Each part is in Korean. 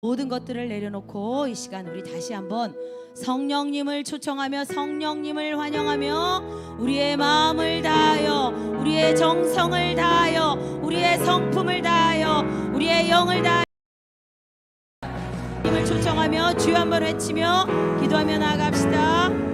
모든 것들을 내려놓고 이 시간 우리 다시 한번 성령님을 초청하며 성령님을 환영하며 우리의 마음을 다하여 우리의 정성을 다하여 우리의 성품을 다하여 우리의 영을 다하여 님을 초청하며 주여 한번 외치며 기도하며 나아갑시다.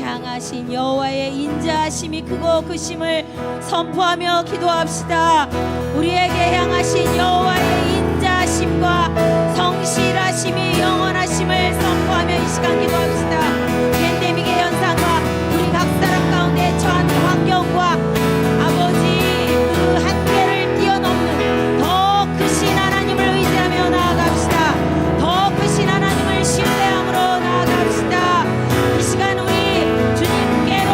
향하신 여호와의 인자하심이 크고 크심을 선포하며 기도합시다. 우리에게 향하신 여호와의 인자하심과 성실하심이 영원하심을 선포하며 이 시간 기도합시다. 팬데믹의 현상과 우리 각 사람 가운데 처한 환경과 아버지 그 한계를 뛰어넘는 더 크신 하나님을 의지하며 나아갑시다. 더 크신 하나님을 신뢰함으로 나아갑시다. 이 시간 우리 주님께로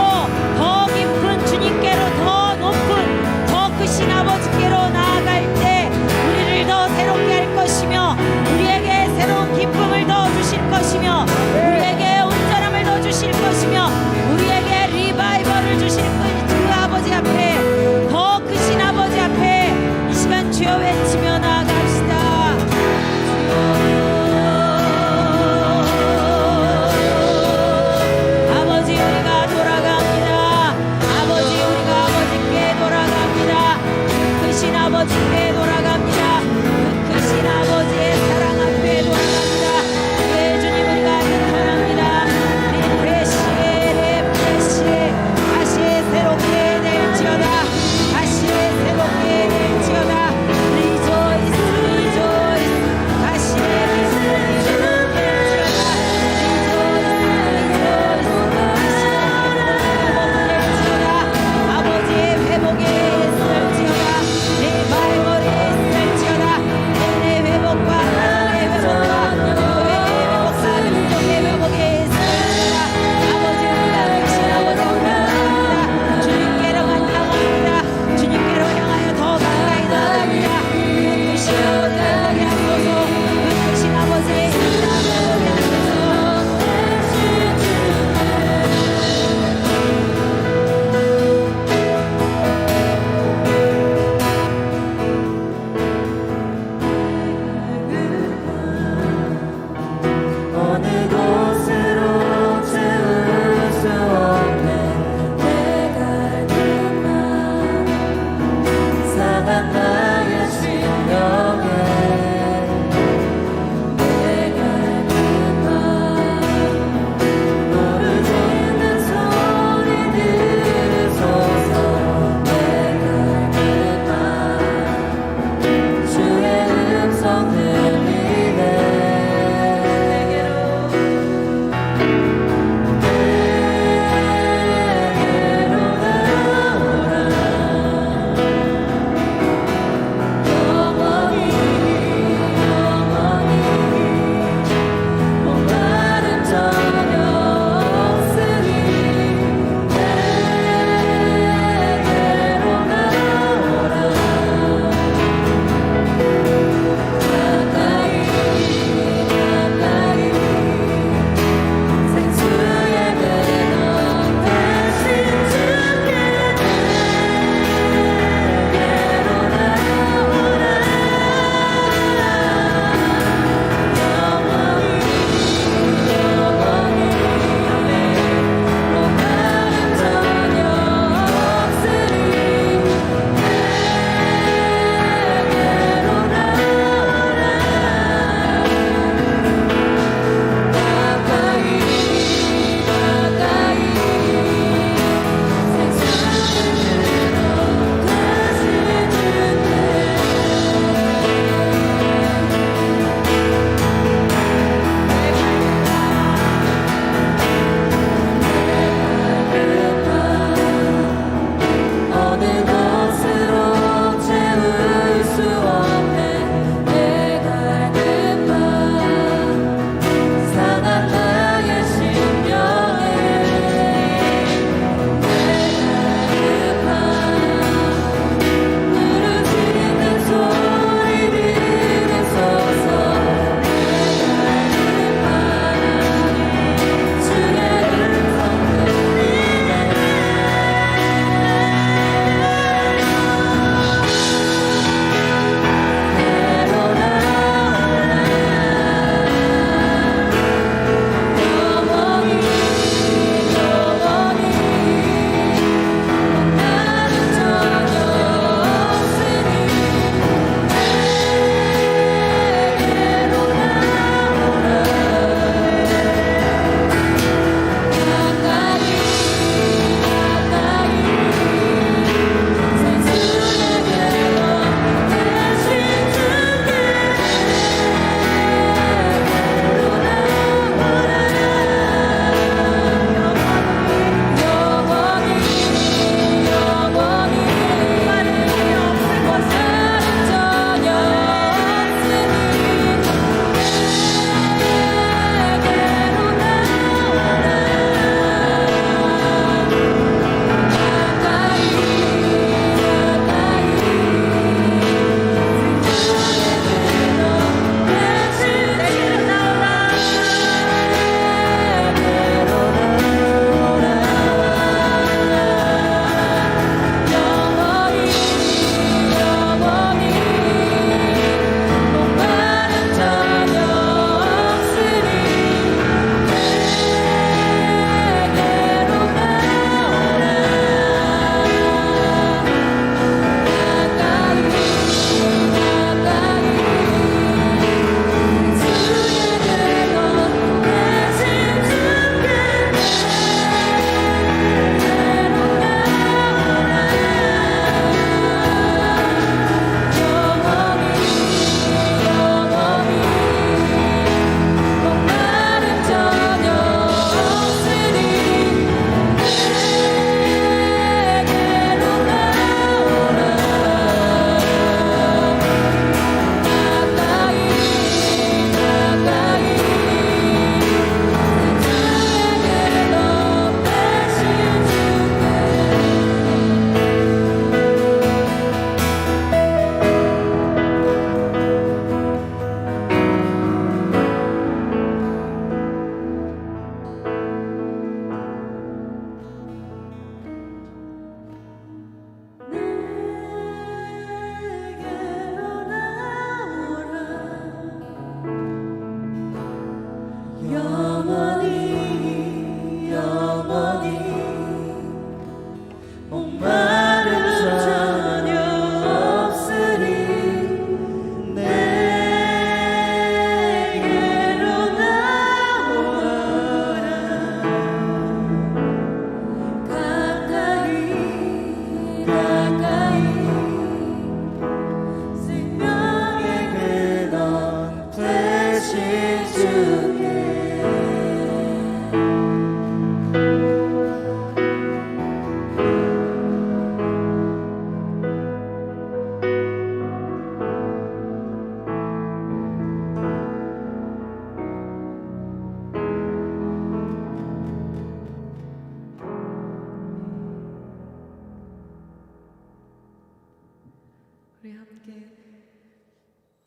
더 깊은 주님께로 더 높은 더 크신 아버지께로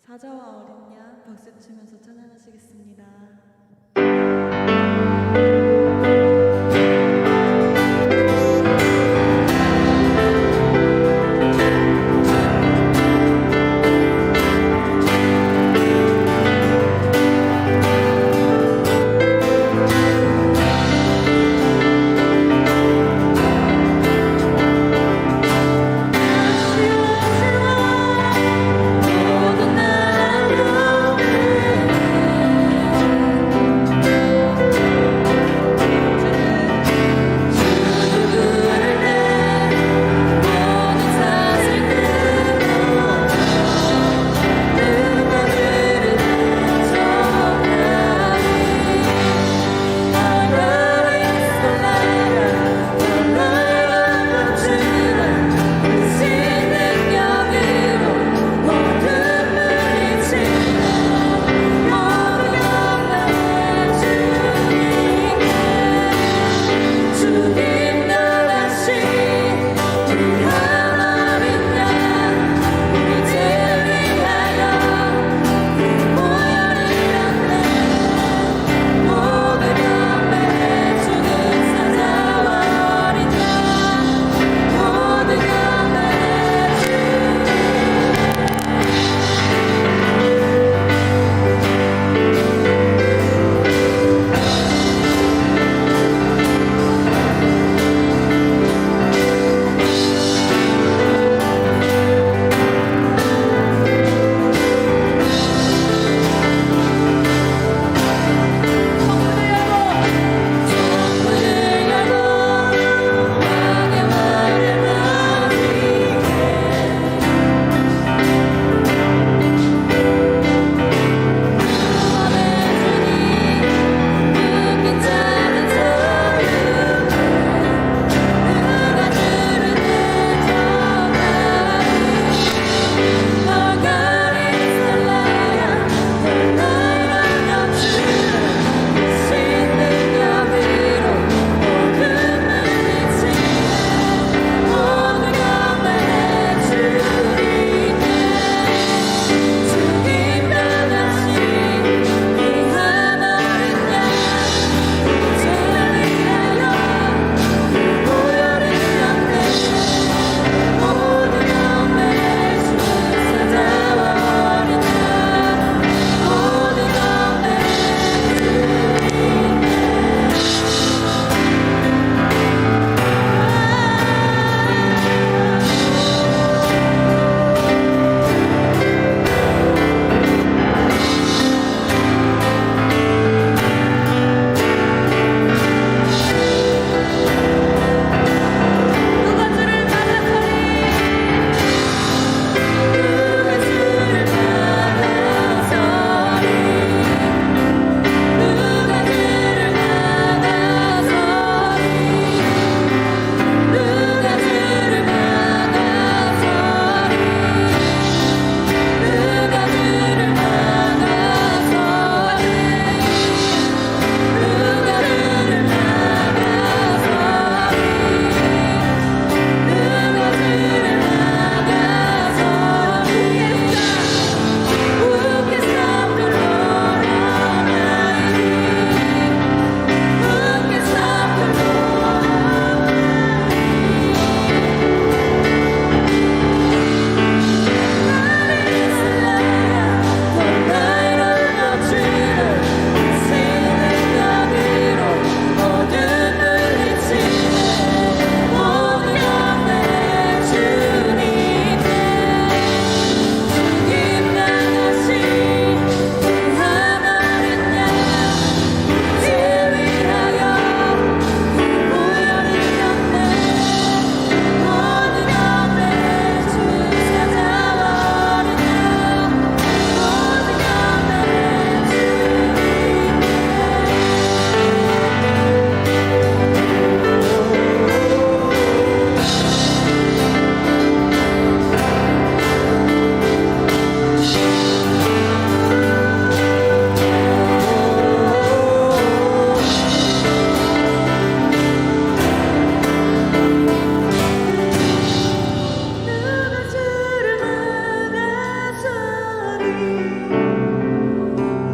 사자와 어린 양 박수 치면서 찬양하시겠습니다. 모든 나라로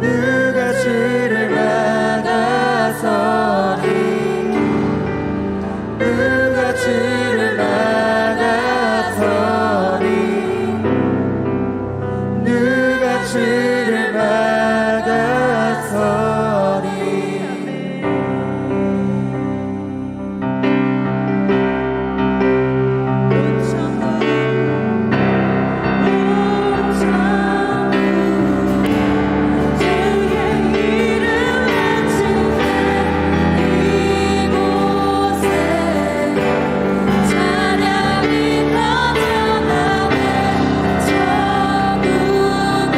누가 주를 막아서리 누가 주를 막아서리 누가 주를 막아서리 찬양이 넘쳐나네 천국에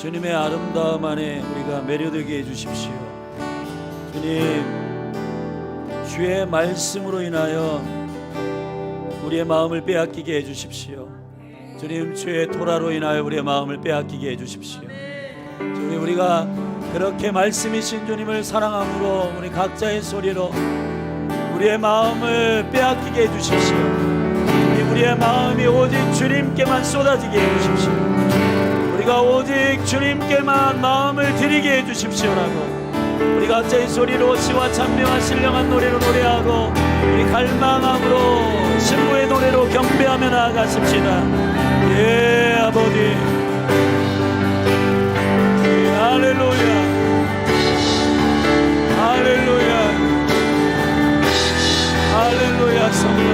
주님의 아름다움 안에 우리가 매료되게 해주십시오. 주님, 주의 말씀으로 인하여 우리의 마음을 빼앗기게 해주십시오. 주님, 주의 토라로 인하여 우리의 마음을 빼앗기게 해주십시오. 주님, 우리가 그렇게 말씀이신 주님을 사랑함으로 우리 각자의 소리로 우리의 마음을 빼앗기게 해주십시오. 주님, 우리의 마음이 오직 주님께만 쏟아지게 해주십시오. 우리가 오직 주님께만 마음을 드리게 해주십시오라고 우리 각자의 소리로 시와 찬미와 신령한 노래로 노래하고 우리 갈망함으로 신부의 노래로 경배하며 나아가십시다. 예, 아버지. 할렐루야, 할렐루야, 할렐루야. 성령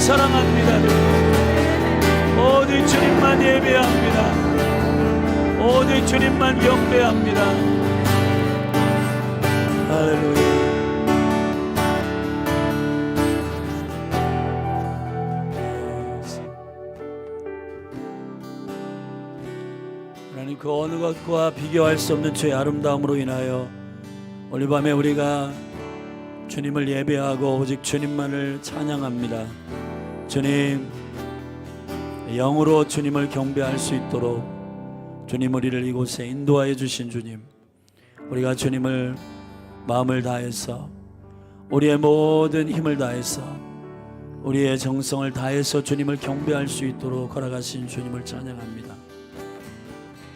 사랑합니다. 오직 주님만 예배합니다. 오직 주님만 경배합니다. 할렐루야. 하나님, 그 어느 것과 비교할 수 없는 주의 아름다움으로 인하여 오늘 밤에 우리가 주님을 예배하고 오직 주님만을 찬양합니다. 주님, 영으로 주님을 경배할 수 있도록 주님 우리를 이곳에 인도하여 주신 주님, 우리가 주님을 마음을 다해서 우리의 모든 힘을 다해서 우리의 정성을 다해서 주님을 경배할 수 있도록 허락하신 주님을 찬양합니다.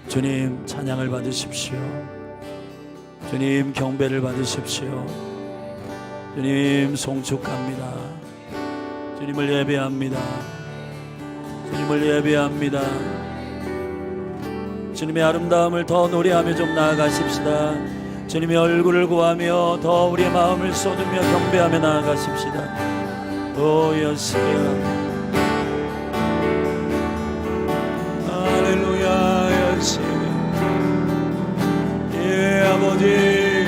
주님, 찬양을 받으십시오. 주님, 경배를 받으십시오. 주님, 송축합니다. 주님을 예배합니다. 주님을 예배합니다. 주님의 아름다움을 더 노래하며 좀 나아가십시다. 주님의 얼굴을 구하며 더 우리의 마음을 쏟으며 경배하며 나아가십시다. 오 예수야, 할렐루야. 예수, 예 아버지,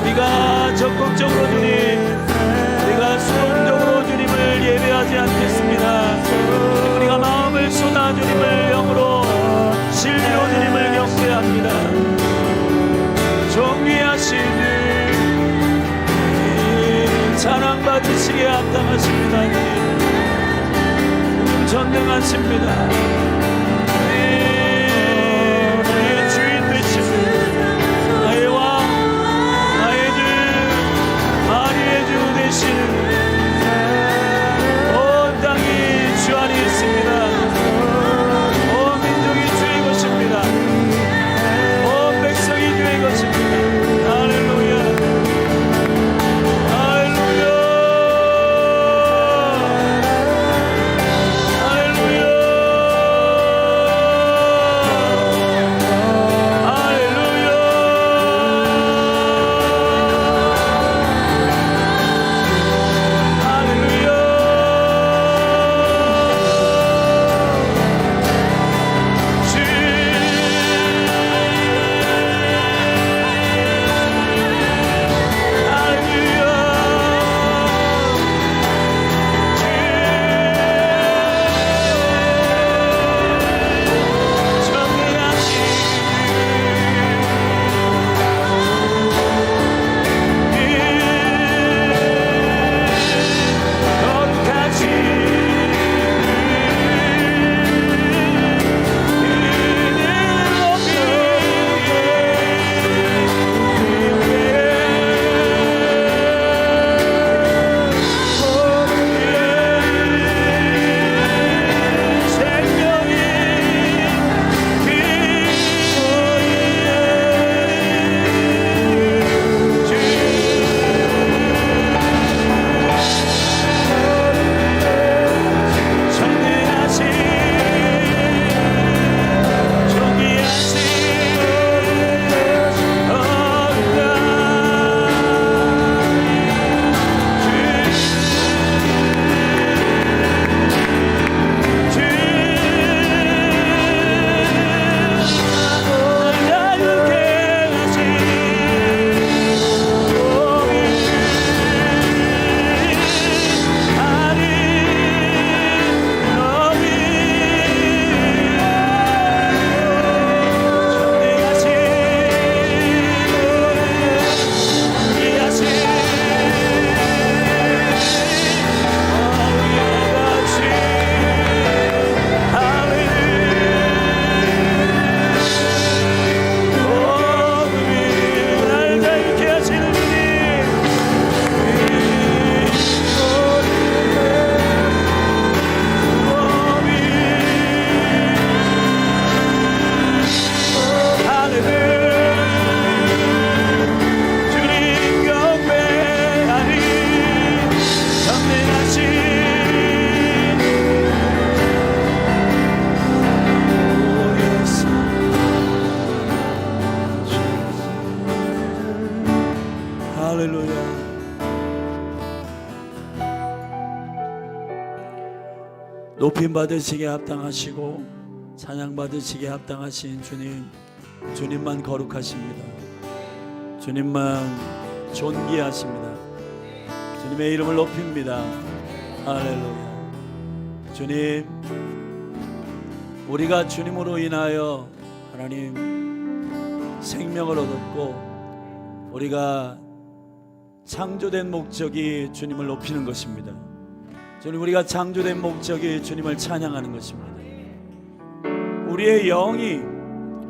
우리가 적극적으로 주님, 우리가 수동적으로 주님을 예배하지 않겠습니다. 우리가 마음을 쏟아 주님을 영으로 진리로 주님을 경배합니다. 존귀하신 높임 받으시기에 합당하시고 찬양 받으시기에 합당하신 주님, 주님만 거룩하십니다. 주님만 존귀하십니다. 주님의 이름을 높입니다. 할렐루야. 주님, 우리가 주님으로 인하여 하나님 생명을 얻었고 우리가 창조된 목적이 주님을 높이는 것입니다. 주님, 우리가 창조된 목적이 주님을 찬양하는 것입니다. 우리의 영이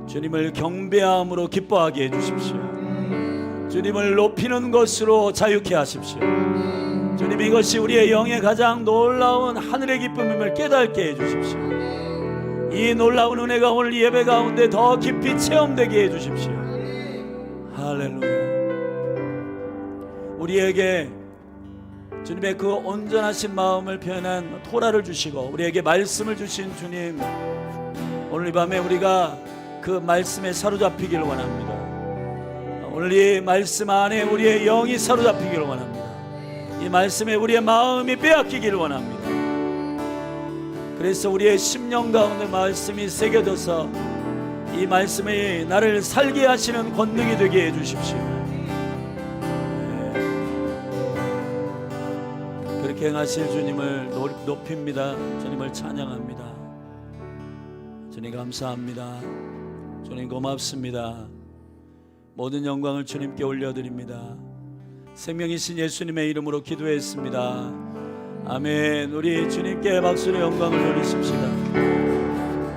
주님을 경배함으로 기뻐하게 해주십시오. 주님을 높이는 것으로 자유케 하십시오. 주님, 이것이 우리의 영의 가장 놀라운 하늘의 기쁨임을 깨닫게 해주십시오. 이 놀라운 은혜가 오늘 예배 가운데 더 깊이 체험되게 해주십시오. 할렐루야. 우리에게 주님의 그 온전하신 마음을 표현한 토라를 주시고 우리에게 말씀을 주신 주님, 오늘 이 밤에 우리가 그 말씀에 사로잡히기를 원합니다. 오늘 이 말씀 안에 우리의 영이 사로잡히기를 원합니다. 이 말씀에 우리의 마음이 빼앗기기를 원합니다. 그래서 우리의 심령 가운데 말씀이 새겨져서 이 말씀이 나를 살게 하시는 권능이 되게 해주십시오. 그렇게 행하실 주님을 높입니다. 주님을 찬양합니다. 주님 감사합니다. 주님 고맙습니다. 모든 영광을 주님께 올려드립니다. 생명이신 예수님의 이름으로 기도했습니다. 아멘. 우리 주님께 박수로 영광을 돌리십시다.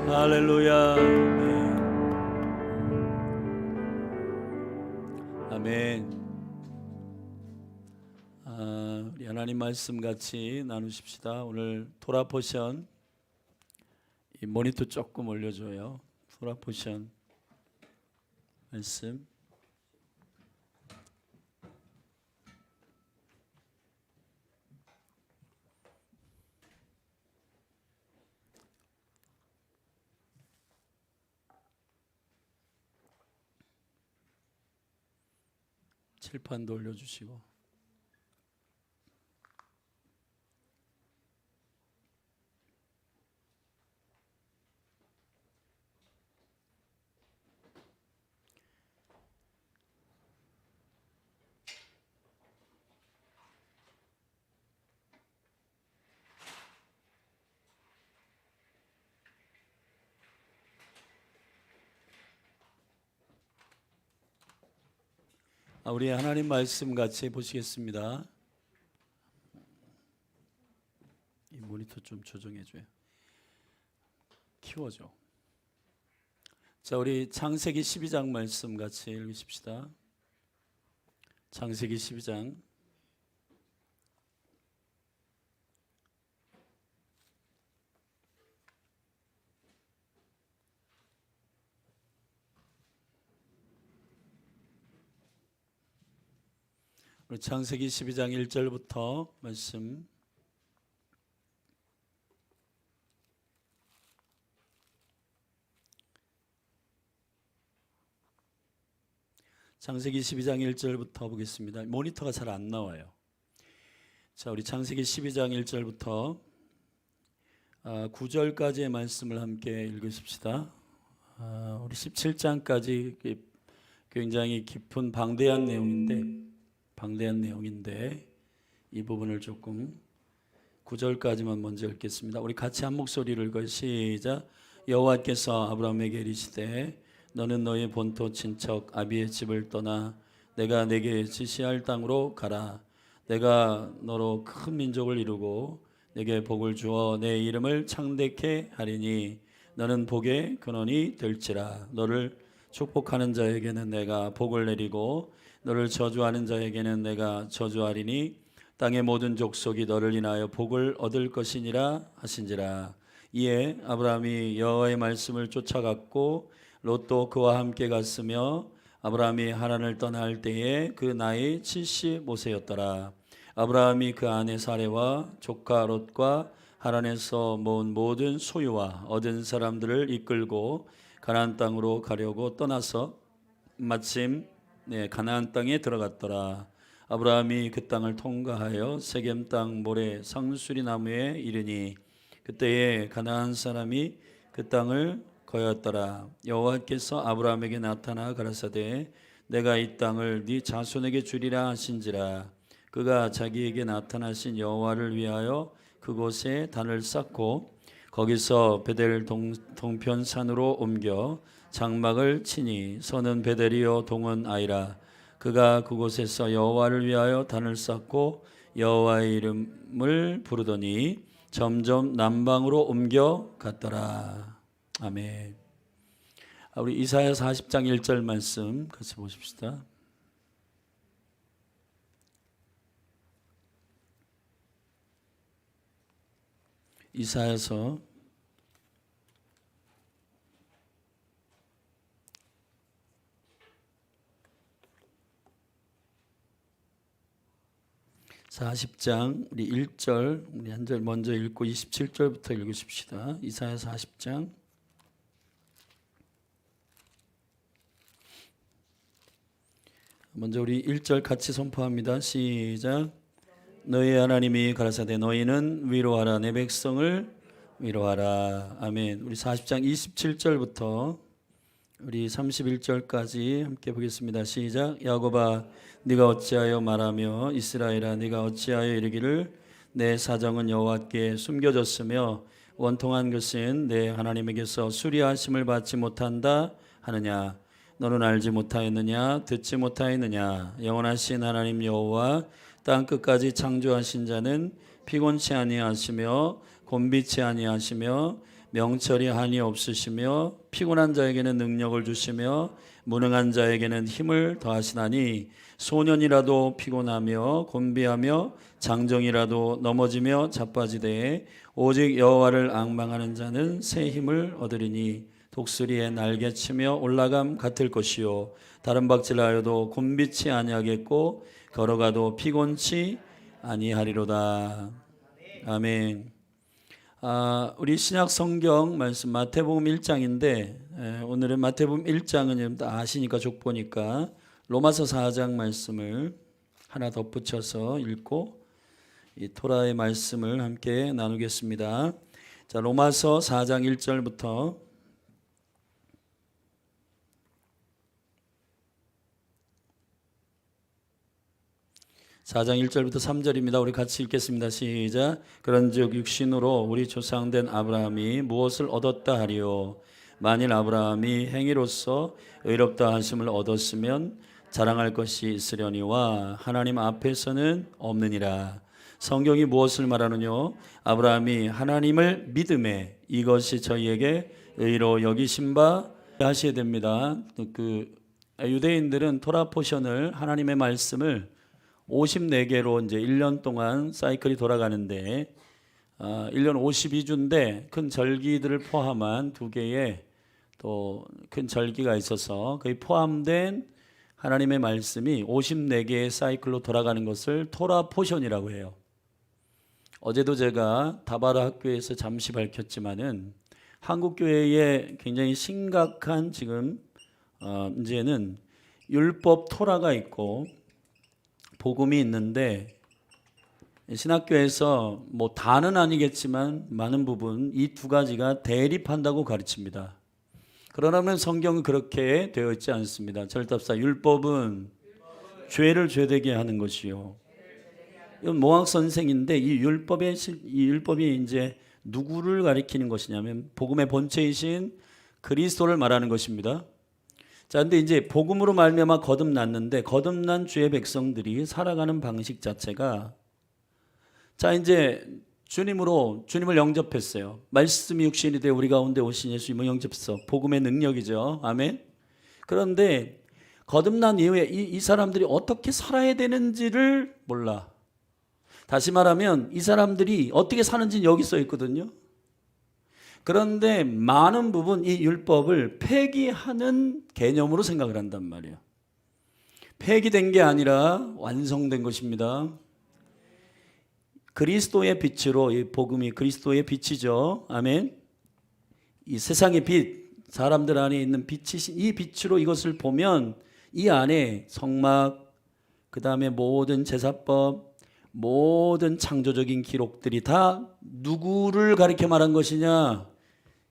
할렐루야. 아멘. 우리 하나님 말씀 같이 나누십시다. 오늘 토라 포션, 이 모니터 조금 올려줘요. 토라 포션 말씀. 칠판도 올려주시고. 우리 하나님 말씀 같이 보시겠습니다. 이 모니터 좀 조정해줘요. 키워줘. 자, 우리 창세기 12장 말씀 같이 읽으십시다. 창세기 12장. 창세기 12장 1절부터 말씀. 창세기 12장 1절부터 보겠습니다. 모니터가 잘 안 나와요. 자, 우리 창세기 12장 1절부터 9절까지의 말씀을 함께 읽으십시다. 우리 17장까지 굉장히 깊은 방대한 내용인데 이 부분을 조금 9절까지만 먼저 읽겠습니다. 우리 같이 한 목소리를 읽어 시작. 여호와께서 아브라함에게 이르시되 너는 너의 본토 친척 아비의 집을 떠나 내가 내게 지시할 땅으로 가라. 내가 너로 큰 민족을 이루고 내게 복을 주어 내 이름을 창대케 하리니 너는 복의 근원이 될지라. 너를 축복하는 자에게는 내가 복을 내리고 너를 저주하는 자에게는 내가 저주하리니 땅의 모든 족속이 너를 인하여 복을 얻을 것이니라 하신지라. 이에 아브라함이 여호와의 말씀을 쫓아갔고 롯도 그와 함께 갔으며 아브라함이 하란을 떠날 때에 그 나이 75세였더라. 아브라함이 그 아내 사레와 조카 롯과 하란에서 모은 모든 소유와 얻은 사람들을 이끌고 가나안 땅으로 가려고 떠나서 마침 가나안 땅에 들어갔더라. 아브라함이 그 땅을 통과하여 세겜 땅 모래 상수리 나무에 이르니 그때에 가나안 사람이 그 땅을 거였더라. 여호와께서 아브라함에게 나타나 가라사대 내가 이 땅을 네 자손에게 주리라 하신지라. 그가 자기에게 나타나신 여호와를 위하여 그곳에 단을 쌓고 거기서 베델 동편 산으로 옮겨 장막을 치니 서는 베델이요 동은 아이라. 그가 그곳에서 여호와를 위하여 단을 쌓고 여호와의 이름을 부르더니 점점 남방으로 옮겨 갔더라. 아멘. 우리 이사야 40장 1절 말씀 같이 보십시다. 이사야서 40장 우리 1절 우리 한 절 먼저 읽고 27절부터 읽으십시다. 이사야 40장 먼저 우리 1절 같이 선포합니다. 시작. 너희 하나님이 가라사대 너희는 위로하라 내 백성을 위로하라. 아멘. 우리 40장 27절부터 우리 31절까지 함께 보겠습니다. 시작. 야곱아 네가 어찌하여 말하며 이스라엘아 네가 어찌하여 이르기를 내 사정은 여호와께 숨겨졌으며 원통한 것은 내 하나님에게서 수리하심을 받지 못한다 하느냐. 너는 알지 못하였느냐 듣지 못하였느냐. 영원하신 하나님 여호와 땅 끝까지 창조하신 자는 피곤치 아니하시며 곤비치 아니하시며 명철이 한이 없으시며 피곤한 자에게는 능력을 주시며 무능한 자에게는 힘을 더하시나니 소년이라도 피곤하며 곤비하며 장정이라도 넘어지며 자빠지되 오직 여호와를 앙망하는 자는 새 힘을 얻으리니 독수리의 날개치며 올라감 같을 것이요 다른 박질하여도 곤비치 아니하겠고 걸어가도 피곤치 아니하리로다. 아멘. 우리 신약 성경 말씀 마태복음 1장인데 오늘은 마태복음 1장은 다 아시니까 족보니까 로마서 4장 말씀을 하나 덧붙여서 읽고 이 토라의 말씀을 함께 나누겠습니다. 자, 로마서 4장 1절부터 4장 1절부터 3절입니다. 우리 같이 읽겠습니다. 시작. 그런즉 육신으로 우리 조상된 아브라함이 무엇을 얻었다 하리요. 만일 아브라함이 행위로서 의롭다 하심을 얻었으면 자랑할 것이 있으려니와 하나님 앞에서는 없느니라. 성경이 무엇을 말하느뇨? 아브라함이 하나님을 믿음에 이것이 저희에게 의로 여기신 바 하셔야 됩니다. 유대인들은 토라 포션을 하나님의 말씀을 54개로 이제 1년 동안 사이클이 돌아가는데 1년 52주인데 큰 절기들을 포함한 2개의 또 큰 절기가 있어서 거의 포함된 하나님의 말씀이 54개의 사이클로 돌아가는 것을 토라 포션이라고 해요. 어제도 제가 다바라 학교에서 잠시 밝혔지만은 한국 교회에 굉장히 심각한 지금 이제는 율법 토라가 있고 복음이 있는데 신학교에서 뭐 다는 아니겠지만 많은 부분 이 두 가지가 대립한다고 가르칩니다. 그러나면 성경은 그렇게 되어 있지 않습니다. 절답사 율법은 죄를 죄되게 하는 것이요. 이건 모학 선생인데 이 율법이 이제 누구를 가리키는 것이냐면 복음의 본체이신 그리스도를 말하는 것입니다. 자, 근데 이제 복음으로 말미암아 거듭났는데 거듭난 주의 백성들이 살아가는 방식 자체가 자 이제 주님을 영접했어요. 말씀이 육신이 되어 우리 가운데 오신 예수님을 영접했어. 복음의 능력이죠. 아멘. 그런데 거듭난 이후에 이 사람들이 어떻게 살아야 되는지를 몰라. 다시 말하면 이 사람들이 어떻게 사는지는 여기 써 있거든요. 그런데 많은 부분 이 율법을 폐기하는 개념으로 생각을 한단 말이에요. 폐기된 게 아니라 완성된 것입니다. 그리스도의 빛으로 이 복음이 그리스도의 빛이죠. 아멘. 이 세상의 빛, 사람들 안에 있는 빛이신 이 빛으로 이것을 보면 이 안에 성막, 그 다음에 모든 제사법, 모든 창조적인 기록들이 다 누구를 가리켜 말한 것이냐?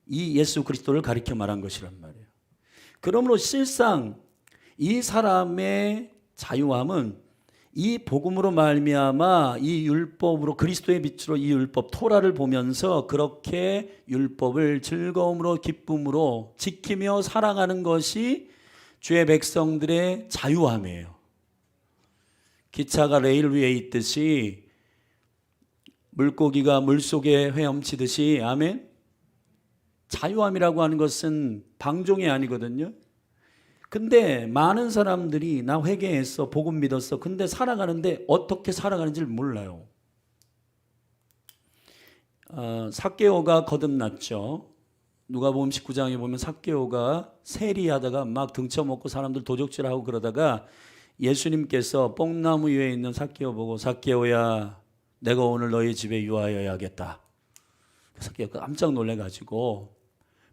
이 예수 그리스도를 가리켜 말한 것이란 말이에요. 그러므로 실상 이 사람의 자유함은 이 복음으로 말미암아 이 율법으로 그리스도의 빛으로 이 율법 토라를 보면서 그렇게 율법을 즐거움으로 기쁨으로 지키며 살아가는 것이 주의 백성들의 자유함이에요. 기차가 레일 위에 있듯이 물고기가 물속에 헤엄치듯이 아멘. 자유함이라고 하는 것은 방종이 아니거든요. 근데 많은 사람들이 나 회개했어, 복음 믿었어. 근데 살아가는데 어떻게 살아가는지를 몰라요. 삭개오가 거듭났죠. 누가복음 19장에 보면 삭개오가 세리하다가 막 등쳐먹고 사람들 도적질하고 그러다가 예수님께서 뽕나무 위에 있는 삭개오 보고 삭개오야 내가 오늘 너희 집에 유하여야겠다. 삭개오가 깜짝 놀래가지고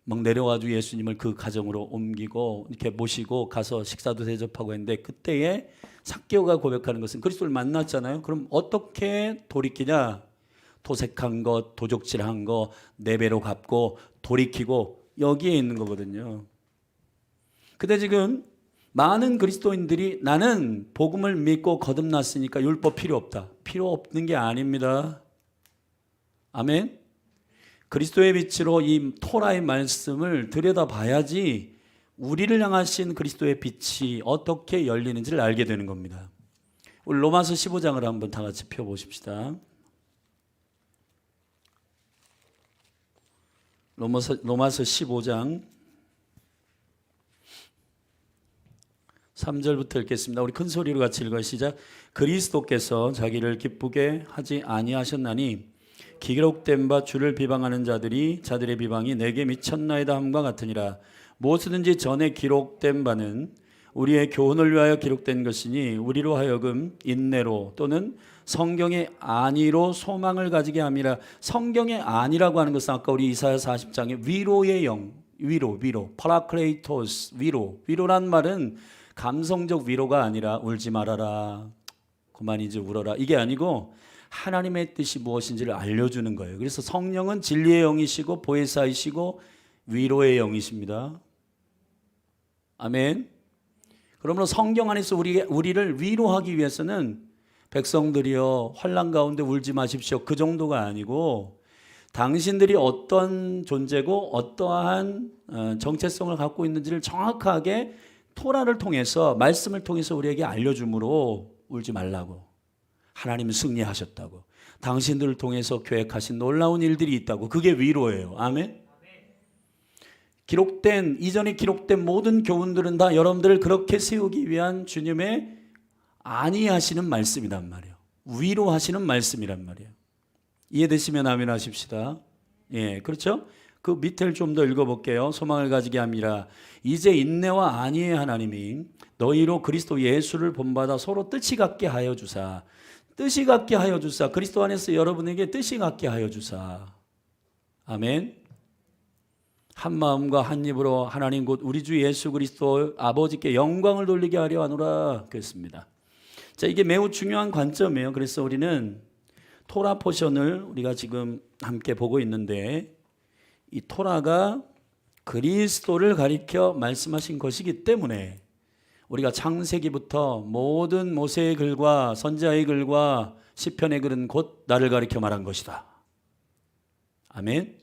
막 내려와가지고 예수님을 그 가정으로 옮기고 이렇게 모시고 가서 식사도 대접하고 했는데 그때에 삭개오가 고백하는 것은 그리스도를 만났잖아요. 그럼 어떻게 돌이키냐? 도색한 것, 도적질한 거 4배로 갚고 돌이키고 여기에 있는 거거든요. 근데 지금 많은 그리스도인들이 나는 복음을 믿고 거듭났으니까 율법 필요 없다. 필요 없는 게 아닙니다. 아멘. 그리스도의 빛으로 이 토라의 말씀을 들여다봐야지 우리를 향하신 그리스도의 빛이 어떻게 열리는지를 알게 되는 겁니다. 우리 로마서 15장을 한번 다 같이 펴보십시다. 로마서 15장 3절부터 읽겠습니다. 우리 큰 소리로 같이 읽어요. 시작. 그리스도께서 자기를 기쁘게 하지 아니하셨나니 기록된 바 주를 비방하는 자들의 비방이 내게 미쳤나이다 함과 같으니라. 무엇이든지 전에 기록된 바는 우리의 교훈을 위하여 기록된 것이니 우리로 하여금 인내로 또는 성경의 안위로 소망을 가지게 함이라. 성경의 안위라고 하는 것은 아까 우리 이사야 40장에 위로의 영, 위로, 파라클레이토스, 위로란 말은 감성적 위로가 아니라 울지 말아라, 그만 이제 울어라, 이게 아니고 하나님의 뜻이 무엇인지를 알려주는 거예요. 그래서 성령은 진리의 영이시고 보혜사이시고 위로의 영이십니다. 아멘. 그러므로 성경 안에서 우리를 위로하기 위해서는 백성들이여 환난 가운데 울지 마십시오, 그 정도가 아니고 당신들이 어떤 존재고 어떠한 정체성을 갖고 있는지를 정확하게 토라를 통해서 말씀을 통해서 우리에게 알려주므로 울지 말라고. 하나님은 승리하셨다고. 당신들을 통해서 계획하신 놀라운 일들이 있다고. 그게 위로예요. 아멘. 이전에 기록된 모든 교훈들은 다 여러분들을 그렇게 세우기 위한 주님의 안위하시는 말씀이란 말이에요. 위로하시는 말씀이란 말이에요. 이해되시면 아멘 하십시다. 예, 그렇죠? 그 밑을 좀 더 읽어볼게요. 소망을 가지게 함이라. 이제 인내와 안위의 하나님이 너희로 그리스도 예수를 본받아 서로 뜻이 같게 하여 주사. 뜻이 같게 하여 주사. 그리스도 안에서 여러분에게 뜻이 같게 하여 주사. 아멘. 한 마음과 한 입으로 하나님 곧 우리 주 예수 그리스도 아버지께 영광을 돌리게 하려 하노라 그랬습니다. 자, 이게 매우 중요한 관점이에요. 그래서 우리는 토라 포션을 우리가 지금 함께 보고 있는데 이 토라가 그리스도를 가리켜 말씀하신 것이기 때문에 우리가 창세기부터 모든 모세의 글과 선지자의 글과 시편의 글은 곧 나를 가리켜 말한 것이다. 아멘.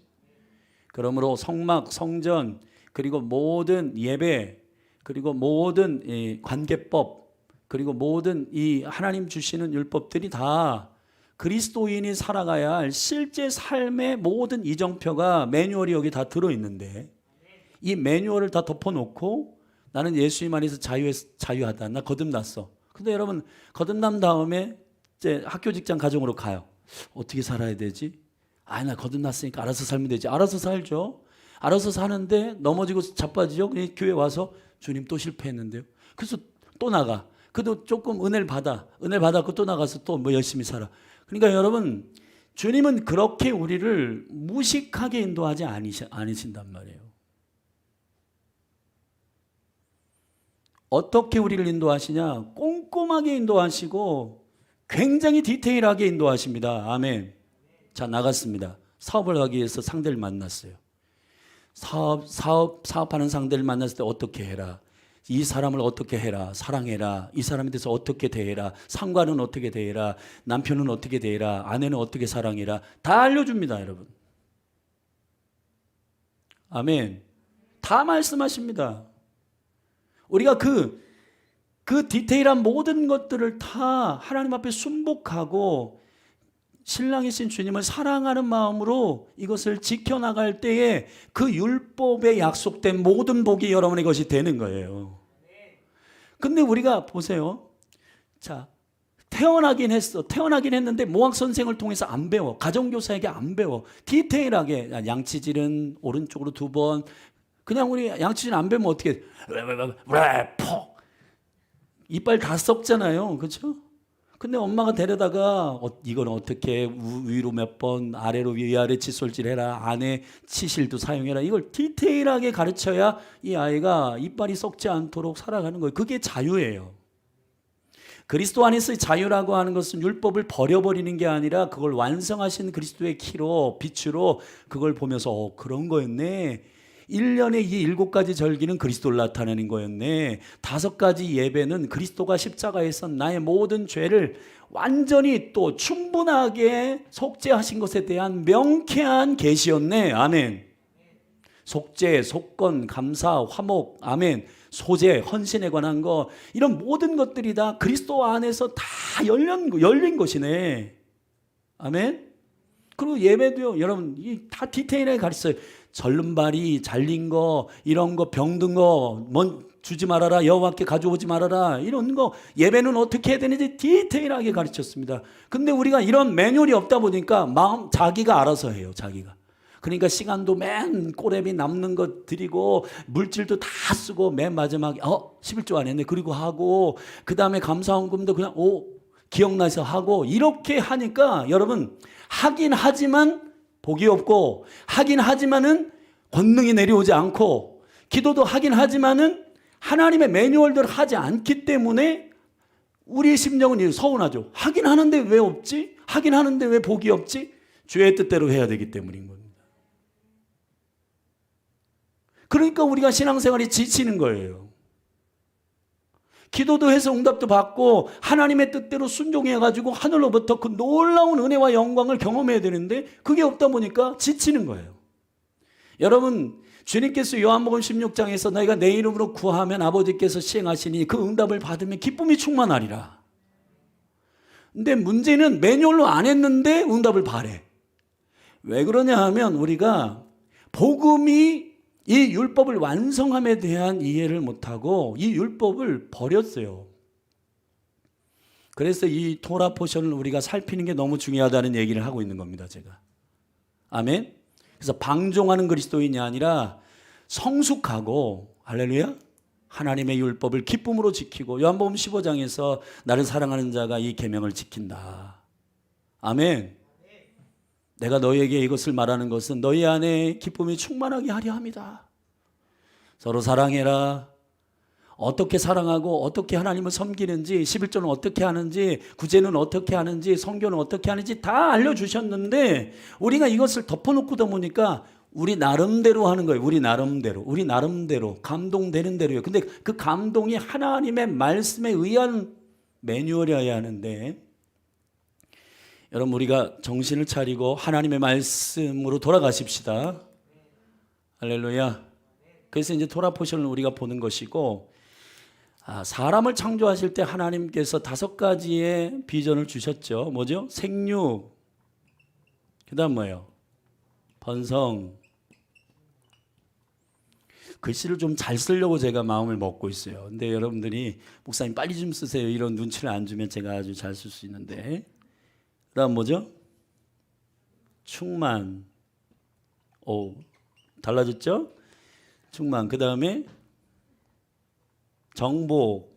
그러므로 성막, 성전, 그리고 모든 예배, 그리고 모든 이 관계법, 그리고 모든 이 하나님 주시는 율법들이 다 그리스도인이 살아가야 할 실제 삶의 모든 이정표가 매뉴얼이 여기 다 들어있는데 이 매뉴얼을 다 덮어놓고 나는 예수님 안에서 자유하다. 나 거듭났어. 근데 여러분 거듭난 다음에 이제 학교 직장 가정으로 가요. 어떻게 살아야 되지? 나 거듭났으니까 알아서 살면 되지. 알아서 살죠. 알아서 사는데 넘어지고 자빠지죠. 그냥 교회 와서 주님 또 실패했는데요. 그래서 또 나가. 그래도 조금 은혜를 받았고 또 나가서 또 뭐 열심히 살아. 그러니까 여러분 주님은 그렇게 우리를 무식하게 인도하지 않으신단 말이에요. 어떻게 우리를 인도하시냐? 꼼꼼하게 인도하시고 굉장히 디테일하게 인도하십니다. 아멘. 자, 나갔습니다. 사업을 하기 위해서 상대를 만났어요. 사업하는 상대를 만났을 때 어떻게 해라. 이 사람을 어떻게 해라. 사랑해라. 이 사람에 대해서 어떻게 대해라. 상관은 어떻게 대해라. 남편은 어떻게 대해라. 아내는 어떻게 사랑해라. 다 알려줍니다, 여러분. 아멘. 다 말씀하십니다. 우리가 그 디테일한 모든 것들을 다 하나님 앞에 순복하고 신랑이신 주님을 사랑하는 마음으로 이것을 지켜나갈 때에 그 율법에 약속된 모든 복이 여러분의 것이 되는 거예요. 근데 우리가 보세요. 자, 태어나긴 했는데 모학 선생을 통해서 안 배워. 가정교사에게 안 배워. 디테일하게 양치질은 오른쪽으로 2번. 그냥 우리 양치질 안 배우면 어떻게 퍽 이빨 다 썩잖아요. 그렇죠? 근데 엄마가 데려다가 이건 어떻게 위로 몇 번 아래로 위아래 칫솔질 해라. 안에 치실도 사용해라. 이걸 디테일하게 가르쳐야 이 아이가 이빨이 썩지 않도록 살아가는 거예요. 그게 자유예요. 그리스도 안에서의 자유라고 하는 것은 율법을 버려버리는 게 아니라 그걸 완성하신 그리스도의 키로 빛으로 그걸 보면서 그런 거였네. 1년에 이 7가지 절기는 그리스도를 나타내는 거였네. 5가지 예배는 그리스도가 십자가에서 나의 모든 죄를 완전히 또 충분하게 속죄하신 것에 대한 명쾌한 계시였네. 아멘. 속죄, 속건, 감사, 화목, 아멘. 소재, 헌신에 관한 거 이런 모든 것들이 다 그리스도 안에서 다 열린 것이네. 아멘. 그리고 예배도요. 여러분 다 디테일하게 가르쳐요. 절름발이 잘린 거 이런 거 병든 거 주지 말아라. 여호와께 가져오지 말아라. 이런 거 예배는 어떻게 해야 되는지 디테일하게 가르쳤습니다. 근데 우리가 이런 매뉴얼이 없다 보니까 자기가 알아서 해요. 자기가. 그러니까 시간도 맨 꼬랩이 남는 것 드리고 물질도 다 쓰고 맨 마지막에 11조 안 했네. 그리고 하고 그 다음에 감사헌금도 그냥 기억나서 하고 이렇게 하니까 여러분 하긴 하지만 복이 없고 하긴 하지만은 권능이 내려오지 않고 기도도 하긴 하지만은 하나님의 매뉴얼대로 하지 않기 때문에 우리의 심정은 서운하죠. 하긴 하는데 왜 없지? 하긴 하는데 왜 복이 없지? 주의 뜻대로 해야 되기 때문인 겁니다. 그러니까 우리가 신앙생활이 지치는 거예요. 기도도 해서 응답도 받고 하나님의 뜻대로 순종해가지고 하늘로부터 그 놀라운 은혜와 영광을 경험해야 되는데 그게 없다 보니까 지치는 거예요. 여러분 주님께서 요한복음 16장에서 너희가 내 이름으로 구하면 아버지께서 시행하시니 그 응답을 받으면 기쁨이 충만하리라. 근데 문제는 매뉴얼로 안 했는데 응답을 바래. 왜 그러냐 하면 우리가 복음이 이 율법을 완성함에 대한 이해를 못하고 이 율법을 버렸어요. 그래서 이 토라 포션을 우리가 살피는 게 너무 중요하다는 얘기를 하고 있는 겁니다. 제가. 아멘. 그래서 방종하는 그리스도인이 아니라 성숙하고 할렐루야 하나님의 율법을 기쁨으로 지키고 요한복음 15장에서 나를 사랑하는 자가 이 계명을 지킨다. 아멘. 내가 너희에게 이것을 말하는 것은 너희 안에 기쁨이 충만하게 하려 함이다. 서로 사랑해라. 어떻게 사랑하고 어떻게 하나님을 섬기는지 11조는 어떻게 하는지 구제는 어떻게 하는지 성교는 어떻게 하는지 다 알려주셨는데 우리가 이것을 덮어놓고 보니까 우리 나름대로 하는 거예요. 우리 나름대로 감동되는 대로요. 근데 그 감동이 하나님의 말씀에 의한 매뉴얼이어야 하는데 여러분 우리가 정신을 차리고 하나님의 말씀으로 돌아가십시다. 할렐루야. 그래서 이제 토라 포션을 우리가 보는 것이고 사람을 창조하실 때 하나님께서 5가지의 비전을 주셨죠. 뭐죠? 생육, 그 다음 뭐예요? 번성. 글씨를 좀 잘 쓰려고 제가 마음을 먹고 있어요. 근데 여러분들이 목사님 빨리 좀 쓰세요. 이런 눈치를 안 주면 제가 아주 잘 쓸 수 있는데 그 다음 뭐죠? 충만. 달라졌죠? 충만. 그 다음에 정복.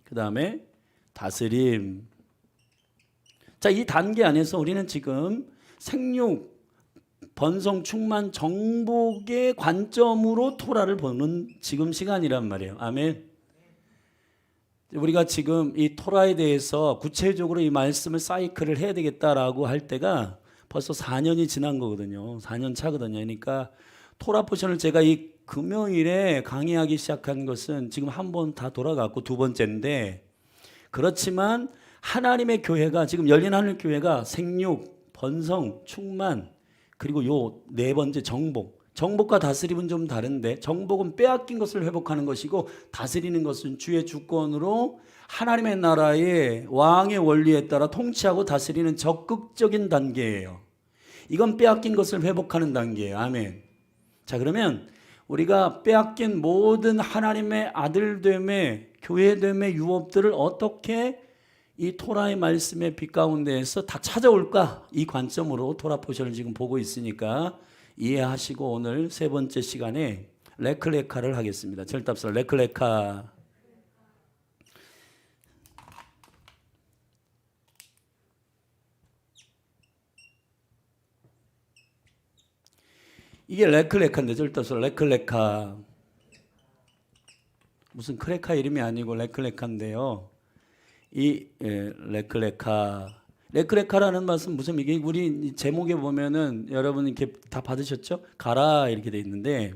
그 다음에 다스림. 자, 이 단계 안에서 우리는 지금 생육, 번성, 충만, 정복의 관점으로 토라를 보는 지금 시간이란 말이에요. 아멘. 우리가 지금 이 토라에 대해서 구체적으로 이 말씀을 사이클을 해야 되겠다라고 할 때가 벌써 4년이 지난 거거든요. 4년 차거든요. 그러니까 토라 포션을 제가 이 금요일에 강의하기 시작한 것은 지금 한 번 다 돌아갔고 두 번째인데, 그렇지만 하나님의 교회가 지금 열린 하늘 교회가 생육, 번성, 충만, 그리고 요 네 번째 정복. 정복과 다스림은 좀 다른데, 정복은 빼앗긴 것을 회복하는 것이고 다스리는 것은 주의 주권으로 하나님의 나라의 왕의 원리에 따라 통치하고 다스리는 적극적인 단계예요. 이건 빼앗긴 것을 회복하는 단계예요. 아멘. 자, 그러면 우리가 빼앗긴 모든 하나님의 아들됨의 교회됨의 유업들을 어떻게 이 토라의 말씀의 빛 가운데에서 다 찾아올까? 이 관점으로 토라 포션을 지금 보고 있으니까 이해하시고 오늘 세 번째 시간에 레클레카를 하겠습니다. 절답서 레클레카. 이게 레클레카인데 절답서 레클레카. 무슨 크레카 이름이 아니고 레클레카인데요. 이 레클레카. 레클레카라는 말씀 무슨 이게 우리 제목에 보면은 여러분 이렇게 다 받으셨죠? 가라 이렇게 돼 있는데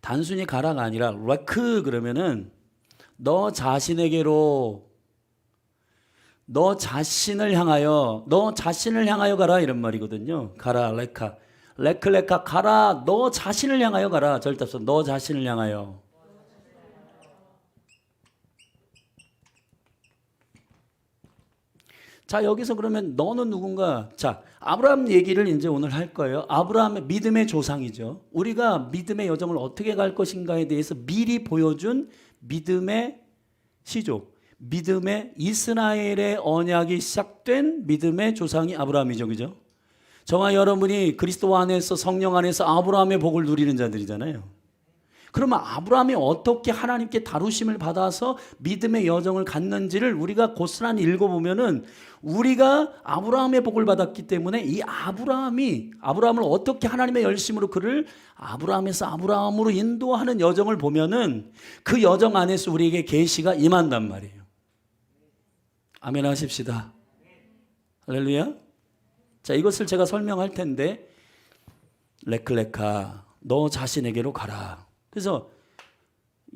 단순히 가라가 아니라 레크 그러면은 너 자신에게로 너 자신을 향하여 가라 이런 말이거든요. 가라 레카. 레클레카 가라 너 자신을 향하여 가라. 절답서 너 자신을 향하여. 자, 여기서 그러면 너는 누군가? 자, 아브라함 얘기를 이제 오늘 할 거예요. 아브라함의 믿음의 조상이죠. 우리가 믿음의 여정을 어떻게 갈 것인가에 대해서 미리 보여준 믿음의 시조, 믿음의 이스라엘의 언약이 시작된 믿음의 조상이 아브라함이죠. 그죠? 저와 여러분이 그리스도 안에서 성령 안에서 아브라함의 복을 누리는 자들이잖아요. 그러면 아브라함이 어떻게 하나님께 다루심을 받아서 믿음의 여정을 갔는지를 우리가 고스란히 읽어보면은 우리가 아브라함의 복을 받았기 때문에 이 아브라함을 어떻게 하나님의 열심으로 그를 아브라함에서 아브라함으로 인도하는 여정을 보면은 그 여정 안에서 우리에게 계시가 임한단 말이에요. 아멘 하십시다. 할렐루야. 자, 이것을 제가 설명할 텐데 레클레카 너 자신에게로 가라. 그래서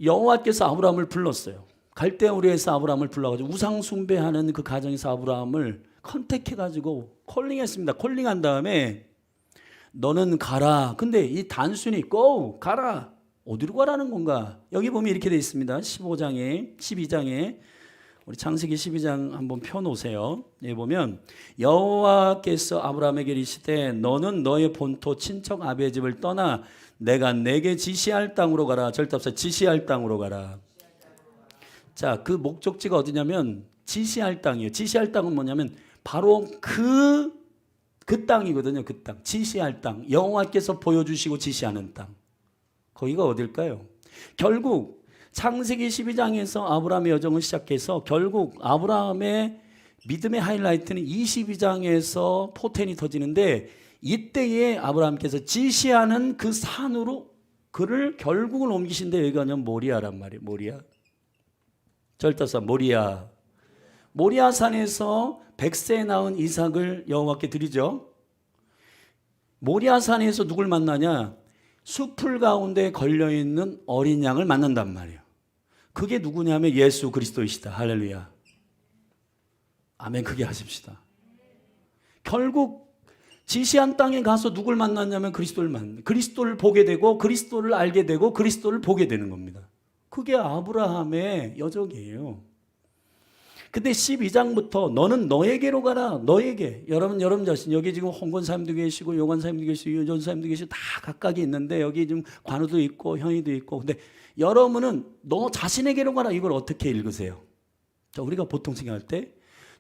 여호와께서 아브라함을 불렀어요. 갈대우리에서 아브라함을 불러가지고 우상 숭배하는 그 가정에서 아브라함을 컨택해가지고 콜링했습니다. 콜링한 다음에 너는 가라. 근데 이 단순히 go 가라. 어디로 가라는 건가? 여기 보면 이렇게 되어 있습니다. 12장에 우리 창세기 12장 한번 펴놓으세요. 여기 보면 여호와께서 아브라함에게 이르시되 너는 너의 본토 친척 아비의 집을 떠나 내가 내게 지시할 땅으로 가라. 절답서 지시할 땅으로 가라. 자, 그 목적지가 어디냐면 지시할 땅이에요. 지시할 땅은 뭐냐면 바로 그 땅이거든요. 그 땅. 지시할 땅. 여호와께서 보여주시고 지시하는 땅. 거기가 어딜까요? 결국 창세기 12장에서 아브라함의 여정을 시작해서 결국 아브라함의 믿음의 하이라이트는 22장에서 포텐이 터지는데 이때에 아브라함께서 지시하는 그 산으로 그를 결국은 옮기신데 여기가 뭐냐면 모리아란 말이에요. 모리아. 절대서 모리아. 모리아 산에서 100세에 낳은 이삭을 여호와께 드리죠. 모리아 산에서 누굴 만나냐? 숲풀 가운데 걸려있는 어린 양을 만난단 말이에요. 그게 누구냐면 예수 그리스도이시다. 할렐루야. 아멘. 크게 하십시다. 결국 지시한 땅에 가서 누굴 만났냐면 그리스도를 보게 되고 그리스도를 알게 되고 그리스도를 보게 되는 겁니다. 그게 아브라함의 여정이에요. 근데 12장부터 너는 너에게로 가라. 너에게. 여러분 자신 여기 지금 홍권사님도 계시고 요관사님도 계시고 요전사님도 계시고 다 각각이 있는데 여기 지금 관우도 있고 현이도 있고 근데 여러분은 너 자신에게로 가라. 이걸 어떻게 읽으세요? 자, 우리가 보통 생각할 때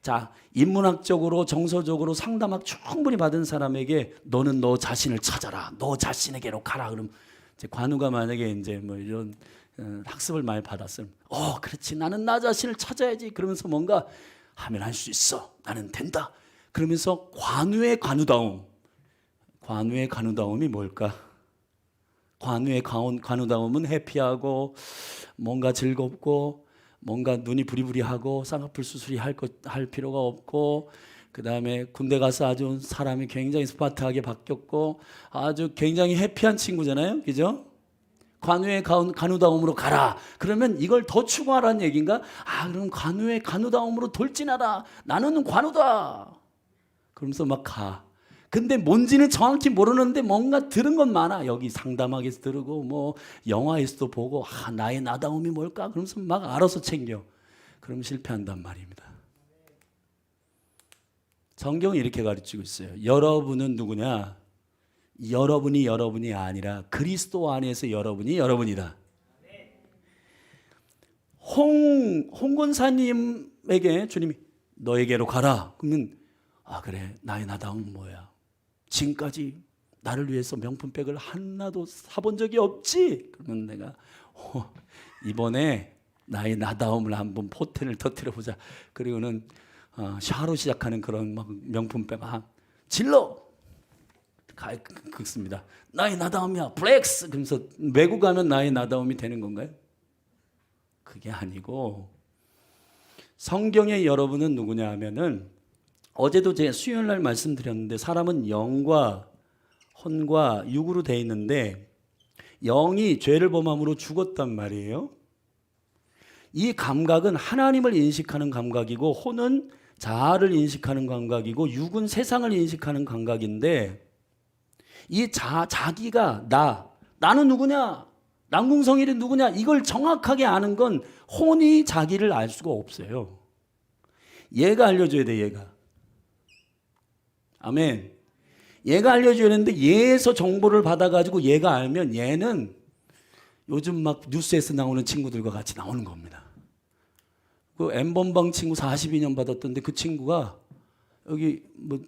자, 인문학적으로 정서적으로 상담학 충분히 받은 사람에게 너는 너 자신을 찾아라. 너 자신에게로 가라. 그럼 이제 관우가 만약에 이제 뭐 이런 학습을 많이 받았으면 그렇지. 나는 나 자신을 찾아야지. 그러면서 뭔가 하면 할 수 있어. 나는 된다. 그러면서 관우의 관우다움이 뭘까? 관우다움은 해피하고 뭔가 즐겁고 뭔가 눈이 부리부리하고 쌍꺼풀 수술이 할 필요가 없고, 그 다음에 군대 가서 아주 사람이 굉장히 스마트하게 바뀌었고 아주 굉장히 해피한 친구잖아요, 그죠? 관우의 간우다움으로 가라. 그러면 이걸 더 추구하라는 얘기인가? 그럼 관우의 간우다움으로 돌진하라. 나는 관우다. 그러면서 막 가. 근데 뭔지는 정확히 모르는데 뭔가 들은 건 많아. 여기 상담학에서 들고 뭐 영화에서도 보고 나의 나다움이 뭘까? 그러면서 막 알아서 챙겨. 그럼 실패한단 말입니다. 성경이 이렇게 가르치고 있어요. 여러분은 누구냐? 여러분이 아니라 그리스도 안에서 여러분이 여러분이다. 홍 권사님에게 주님이 너에게로 가라. 그러면 그래, 나의 나다움은 뭐야? 지금까지 나를 위해서 명품백을 하나도 사본 적이 없지? 그러면 내가 이번에 나의 나다움을 한번 포텐을 터뜨려 보자. 그리고는 샤로 시작하는 그런 막 명품백 질러 긁습니다. 나의 나다움이야, 플렉스. 그러면서 메고 가면 나의 나다움이 되는 건가요? 그게 아니고, 성경의 여러분은 누구냐 하면은, 어제도 제가 수요일 날 말씀드렸는데, 사람은 영과 혼과 육으로 되어 있는데, 영이 죄를 범함으로 죽었단 말이에요. 이 감각은 하나님을 인식하는 감각이고, 혼은 자아를 인식하는 감각이고, 육은 세상을 인식하는 감각인데, 이 자기가 나는 누구냐, 남궁성일이 누구냐, 이걸 정확하게 아는 건 혼이 자기를 알 수가 없어요. 얘가 알려줘야 돼, 얘가. 아멘. 얘가 알려줘야 되는데 얘에서 정보를 받아가지고 얘가 알면 얘는 요즘 막 뉴스에서 나오는 친구들과 같이 나오는 겁니다. 그 M번방 친구 42년 받았던데 그 친구가 여기 뭐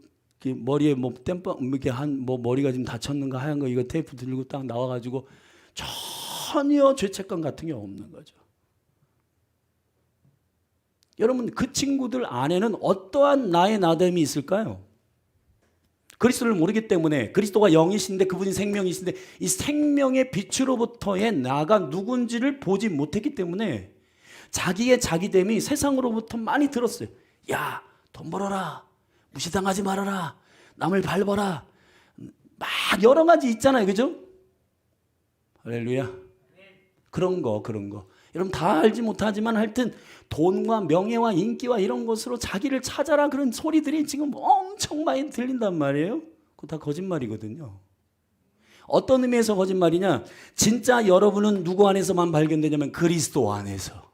머리에 뭐 땜빵 이렇게 뭐 머리가 좀 다쳤는가 하얀 거 이거 테이프 들고 딱 나와가지고 전혀 죄책감 같은 게 없는 거죠. 여러분, 그 친구들 안에는 어떠한 나의 나됨이 있을까요? 그리스도를 모르기 때문에, 그리스도가 영이신데 그분이 생명이신데 이 생명의 빛으로부터의 나가 누군지를 보지 못했기 때문에 자기의 자기됨이 세상으로부터 많이 들었어요. 야, 돈 벌어라, 무시당하지 말아라, 남을 밟아라, 막 여러 가지 있잖아요, 그죠? 할렐루야. 그런 거 여러분 다 알지 못하지만 하여튼 돈과 명예와 인기와 이런 것으로 자기를 찾아라, 그런 소리들이 지금 엄청 많이 들린단 말이에요. 그거 다 거짓말이거든요. 어떤 의미에서 거짓말이냐? 진짜 여러분은 누구 안에서만 발견되냐면 그리스도 안에서.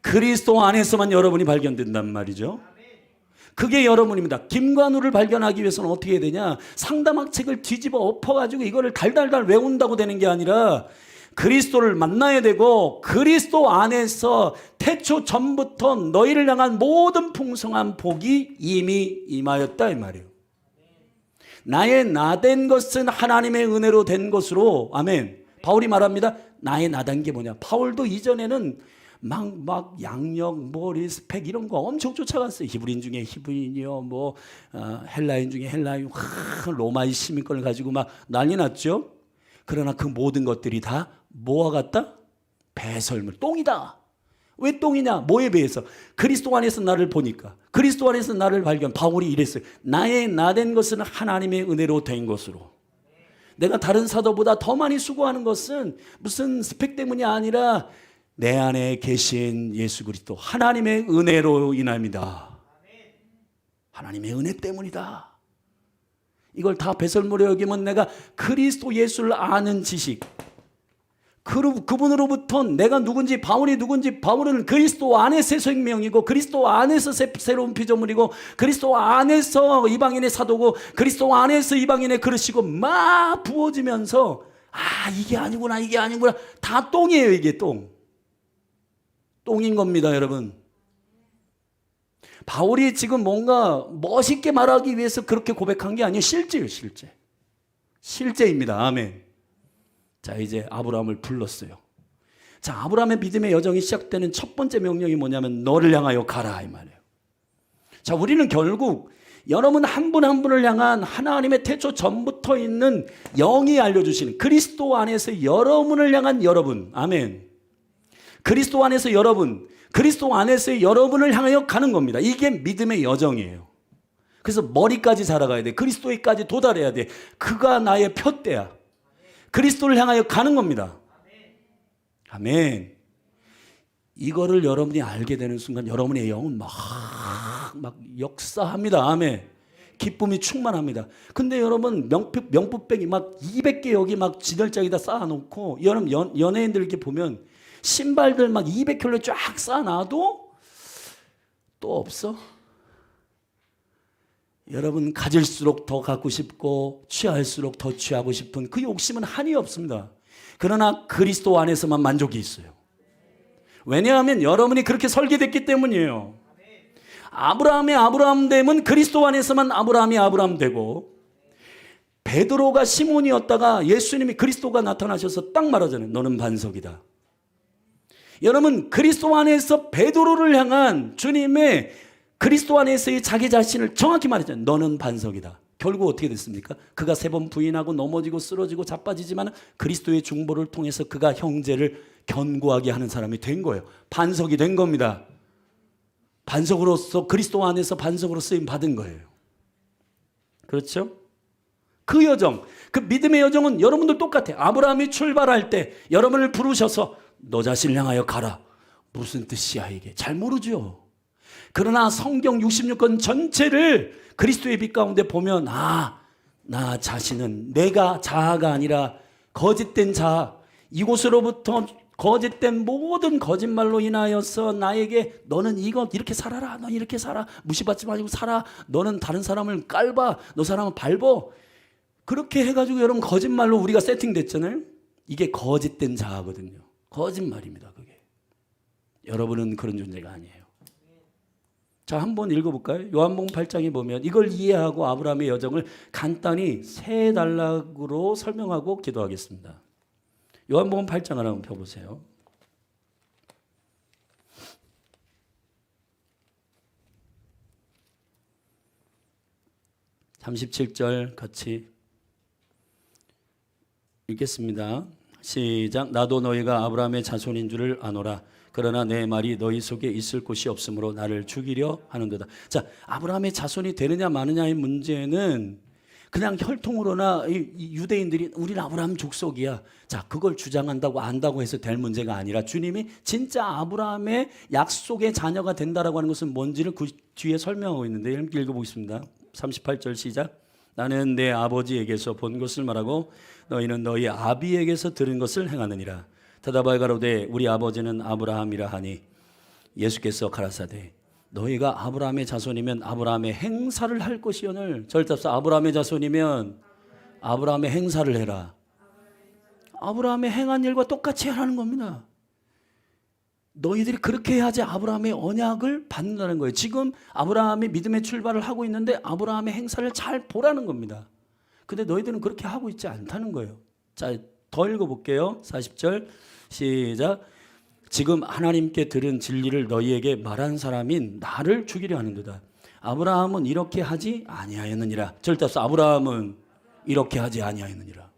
그리스도 안에서만 여러분이 발견된단 말이죠. 그게 여러분입니다. 김관우를 발견하기 위해서는 어떻게 해야 되냐? 상담학 책을 뒤집어 엎어가지고 이거를 달달달 외운다고 되는 게 아니라 그리스도를 만나야 되고, 그리스도 안에서 태초 전부터 너희를 향한 모든 풍성한 복이 이미 임하였다 이 말이에요. 나의 나된 것은 하나님의 은혜로 된 것으로, 아멘. 바울이 말합니다. 나의 나된 게 뭐냐? 바울도 이전에는 막 양력, 뭐 리스펙 이런 거 엄청 쫓아갔어요. 히브리인 중에 히브리인이요, 뭐 헬라인 중에 헬라인, 로마의 시민권을 가지고 막 난리 났죠. 그러나 그 모든 것들이 다 뭐와 같다? 배설물, 똥이다. 왜 똥이냐? 뭐에 비해서? 그리스도 안에서 나를 보니까, 그리스도 안에서 나를 발견. 바울이 이랬어요. 나의 나된 것은 하나님의 은혜로 된 것으로. 내가 다른 사도보다 더 많이 수고하는 것은 무슨 스펙 때문이 아니라 내 안에 계신 예수 그리스도 하나님의 은혜로 인합니다. 하나님의 은혜 때문이다. 이걸 다 배설물에 여기면 내가 그리스도 예수를 아는 지식, 그분으로부터 내가 누군지, 바울이 누군지, 바울은 그리스도 안에서 생명이고 그리스도 안에서 새로운 피조물이고 그리스도 안에서 이방인의 사도고 그리스도 안에서 이방인의 그릇이고 막 부어지면서 이게 아니구나, 이게 아니구나. 다 똥이에요. 이게 똥인 겁니다, 여러분. 바울이 지금 뭔가 멋있게 말하기 위해서 그렇게 고백한 게 아니에요. 실제예요, 실제입니다. 아멘. 자, 이제 아브라함을 불렀어요. 자, 아브라함의 믿음의 여정이 시작되는 첫 번째 명령이 뭐냐면 너를 향하여 가라 이 말이에요. 자, 우리는 결국 여러분 한 분 한 분을 향한 하나님의 태초 전부터 있는 영이 알려주시는 그리스도 안에서 여러분을 향한 여러분, 아멘. 그리스도 안에서 여러분, 그리스도 안에서 여러분을 향하여 가는 겁니다. 이게 믿음의 여정이에요. 그래서 머리까지 자라가야 돼. 그리스도에까지 도달해야 돼. 그가 나의 푯대야. 그리스도를 향하여 가는 겁니다. 아멘. 이거를 여러분이 알게 되는 순간 여러분의 영은 막 역사합니다. 아멘. 기쁨이 충만합니다. 근데 여러분 명품백이 막 200개 여기 막 지널짝에다 쌓아놓고 여러분 연예인들 이렇게 보면 신발들 막 200켤레 쫙 쌓아놔도 또 없어? 여러분 가질수록 더 갖고 싶고 취할수록 더 취하고 싶은 그 욕심은 한이 없습니다. 그러나 그리스도 안에서만 만족이 있어요. 왜냐하면 여러분이 그렇게 설계됐기 때문이에요. 아브라함의 아브라함됨은 그리스도 안에서만 아브라함이 아브라함 되고, 베드로가 시몬이었다가 예수님이 그리스도가 나타나셔서 딱 말하잖아요. 너는 반석이다. 여러분 그리스도 안에서 베드로를 향한 주님의 그리스도 안에서의 자기 자신을 정확히 말했잖아요. 너는 반석이다. 결국 어떻게 됐습니까? 그가 3번 부인하고 넘어지고 쓰러지고 자빠지지만 그리스도의 중보를 통해서 그가 형제를 견고하게 하는 사람이 된 거예요. 반석이 된 겁니다. 반석으로서 그리스도 안에서 반석으로 쓰임 받은 거예요. 그렇죠? 그 여정, 그 믿음의 여정은 여러분들 똑같아요. 아브라함이 출발할 때 여러분을 부르셔서 너 자신을 향하여 가라. 무슨 뜻이야 이게? 잘 모르죠. 그러나 성경 66권 전체를 그리스도의 빛 가운데 보면 나 자신은 내가 자아가 아니라 거짓된 자아, 이곳으로부터 거짓된 모든 거짓말로 인하여서 나에게 너는 이렇게 살아라, 너 이렇게 살아, 무시받지 말고 살아, 너는 다른 사람을 깔봐, 너 사람을 밟어, 그렇게 해가지고 여러분 거짓말로 우리가 세팅됐잖아요. 이게 거짓된 자아거든요. 거짓말입니다. 그게. 여러분은 그런 존재가 아니에요. 자, 한번 읽어볼까요? 요한복음 8장에 보면 이걸 이해하고 아브라함의 여정을 간단히 세 단락으로 설명하고 기도하겠습니다. 요한복음 8장을 한번 펴보세요. (37절) 같이 읽겠습니다. 시작. 나도 너희가 아브라함의 자손인 줄을 아노라. 그러나 내 말이 너희 속에 있을 곳이 없으므로 나를 죽이려 하는도다. 자, 아브라함의 자손이 되느냐 마느냐의 문제는 그냥 혈통으로나 유대인들이 우리는 아브라함 족속이야, 자 그걸 주장한다고 안다고 해서 될 문제가 아니라, 주님이 진짜 아브라함의 약속의 자녀가 된다라고 하는 것은 뭔지를 그 뒤에 설명하고 있는데 읽어보겠습니다. 38절 시작. 나는 내 아버지에게서 본 것을 말하고 너희는 너희 아비에게서 들은 것을 행하느니라. 대답하여 가로되 우리 아버지는 아브라함이라 하니 예수께서 가라사대 너희가 아브라함의 자손이면 아브라함의 행사를 할 것이오늘. 절답사 아브라함의 자손이면 아브라함의 행사를 해라. 아브라함의 행한 일과 똑같이 하라는 겁니다. 너희들이 그렇게 해야지 아브라함의 언약을 받는다는 거예요. 지금 아브라함이 믿음의 출발을 하고 있는데 아브라함의 행사를 잘 보라는 겁니다. 근데 너희들은 그렇게 하고 있지 않다는 거예요. 자, 더 읽어볼게요. 40절 시작. 지금 하나님께 들은 진리를 너희에게 말한 사람인 나를 죽이려 하는도다. 아브라함은 이렇게 하지 아니하였느니라. 절대서 아브라함은 이렇게 하지 아니하였느니라.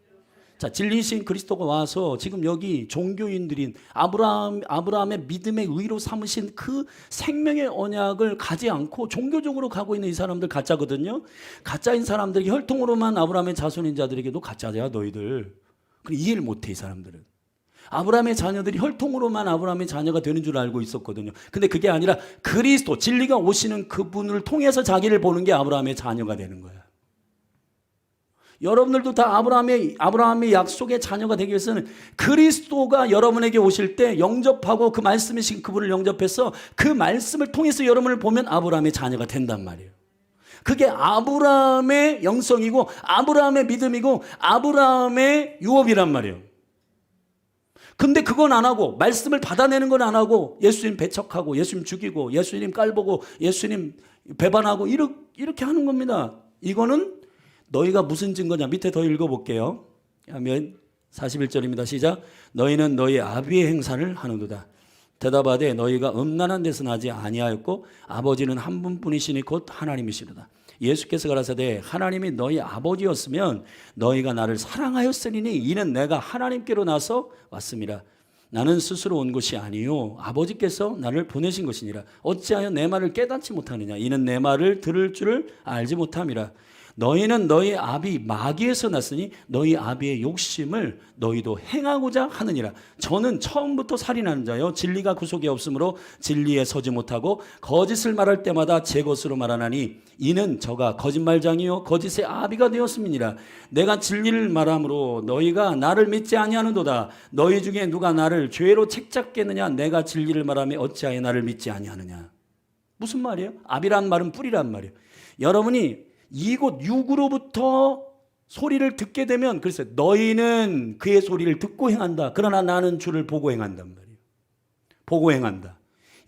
자, 진리신 그리스도가 와서 지금 여기 종교인들인 아브라함의 믿음의 의로 삼으신 그 생명의 언약을 가지 않고 종교적으로 가고 있는 이 사람들 가짜거든요. 가짜인 사람들이 혈통으로만 아브라함의 자손인 자들에게도 가짜야 너희들. 이해를 못해 이 사람들은. 아브라함의 자녀들이 혈통으로만 아브라함의 자녀가 되는 줄 알고 있었거든요. 근데 그게 아니라 그리스도 진리가 오시는 그분을 통해서 자기를 보는 게 아브라함의 자녀가 되는 거야. 여러분들도 다 아브라함의 약속의 자녀가 되기 위해서는 그리스도가 여러분에게 오실 때 영접하고 그 말씀이신 그분을 영접해서 그 말씀을 통해서 여러분을 보면 아브라함의 자녀가 된단 말이에요. 그게 아브라함의 영성이고 아브라함의 믿음이고 아브라함의 유업이란 말이에요. 근데 그건 안 하고 말씀을 받아내는 건 안 하고 예수님 배척하고 예수님 죽이고 예수님 깔보고 예수님 배반하고 이렇게 하는 겁니다. 이거는 너희가 무슨 증거냐. 밑에 더 읽어볼게요. 하면 41절입니다. 시작. 너희는 너희 아비의 행사를 하는도다. 대답하되 너희가 음란한 데서 나지 아니하였고 아버지는 한 분뿐이시니 곧 하나님이시로다. 예수께서 가라사대 하나님이 너희 아버지였으면 너희가 나를 사랑하였으리니 이는 내가 하나님께로 나서 왔음이라. 나는 스스로 온 것이 아니요 아버지께서 나를 보내신 것이니라. 어찌하여 내 말을 깨닫지 못하느냐. 이는 내 말을 들을 줄을 알지 못함이라. 너희는 너희 아비 마귀에서 났으니 너희 아비의 욕심을 너희도 행하고자 하느니라. 저는 처음부터 살인하는 자요 진리가 구속이 없으므로 진리에 서지 못하고 거짓을 말할 때마다 제 것으로 말하나니 이는 저가 거짓말장이요 거짓의 아비가 되었음이니라. 내가 진리를 말함으로 너희가 나를 믿지 아니하는도다. 너희 중에 누가 나를 죄로 책잡겠느냐. 내가 진리를 말하며 어찌하여 나를 믿지 아니하느냐. 무슨 말이에요? 아비란 말은 뿌리란 말이에요. 여러분이 이곳 육으로부터 소리를 듣게 되면 그래서 너희는 그의 소리를 듣고 행한다. 그러나 나는 주를 보고 행한단 말이에요. 보고 행한다.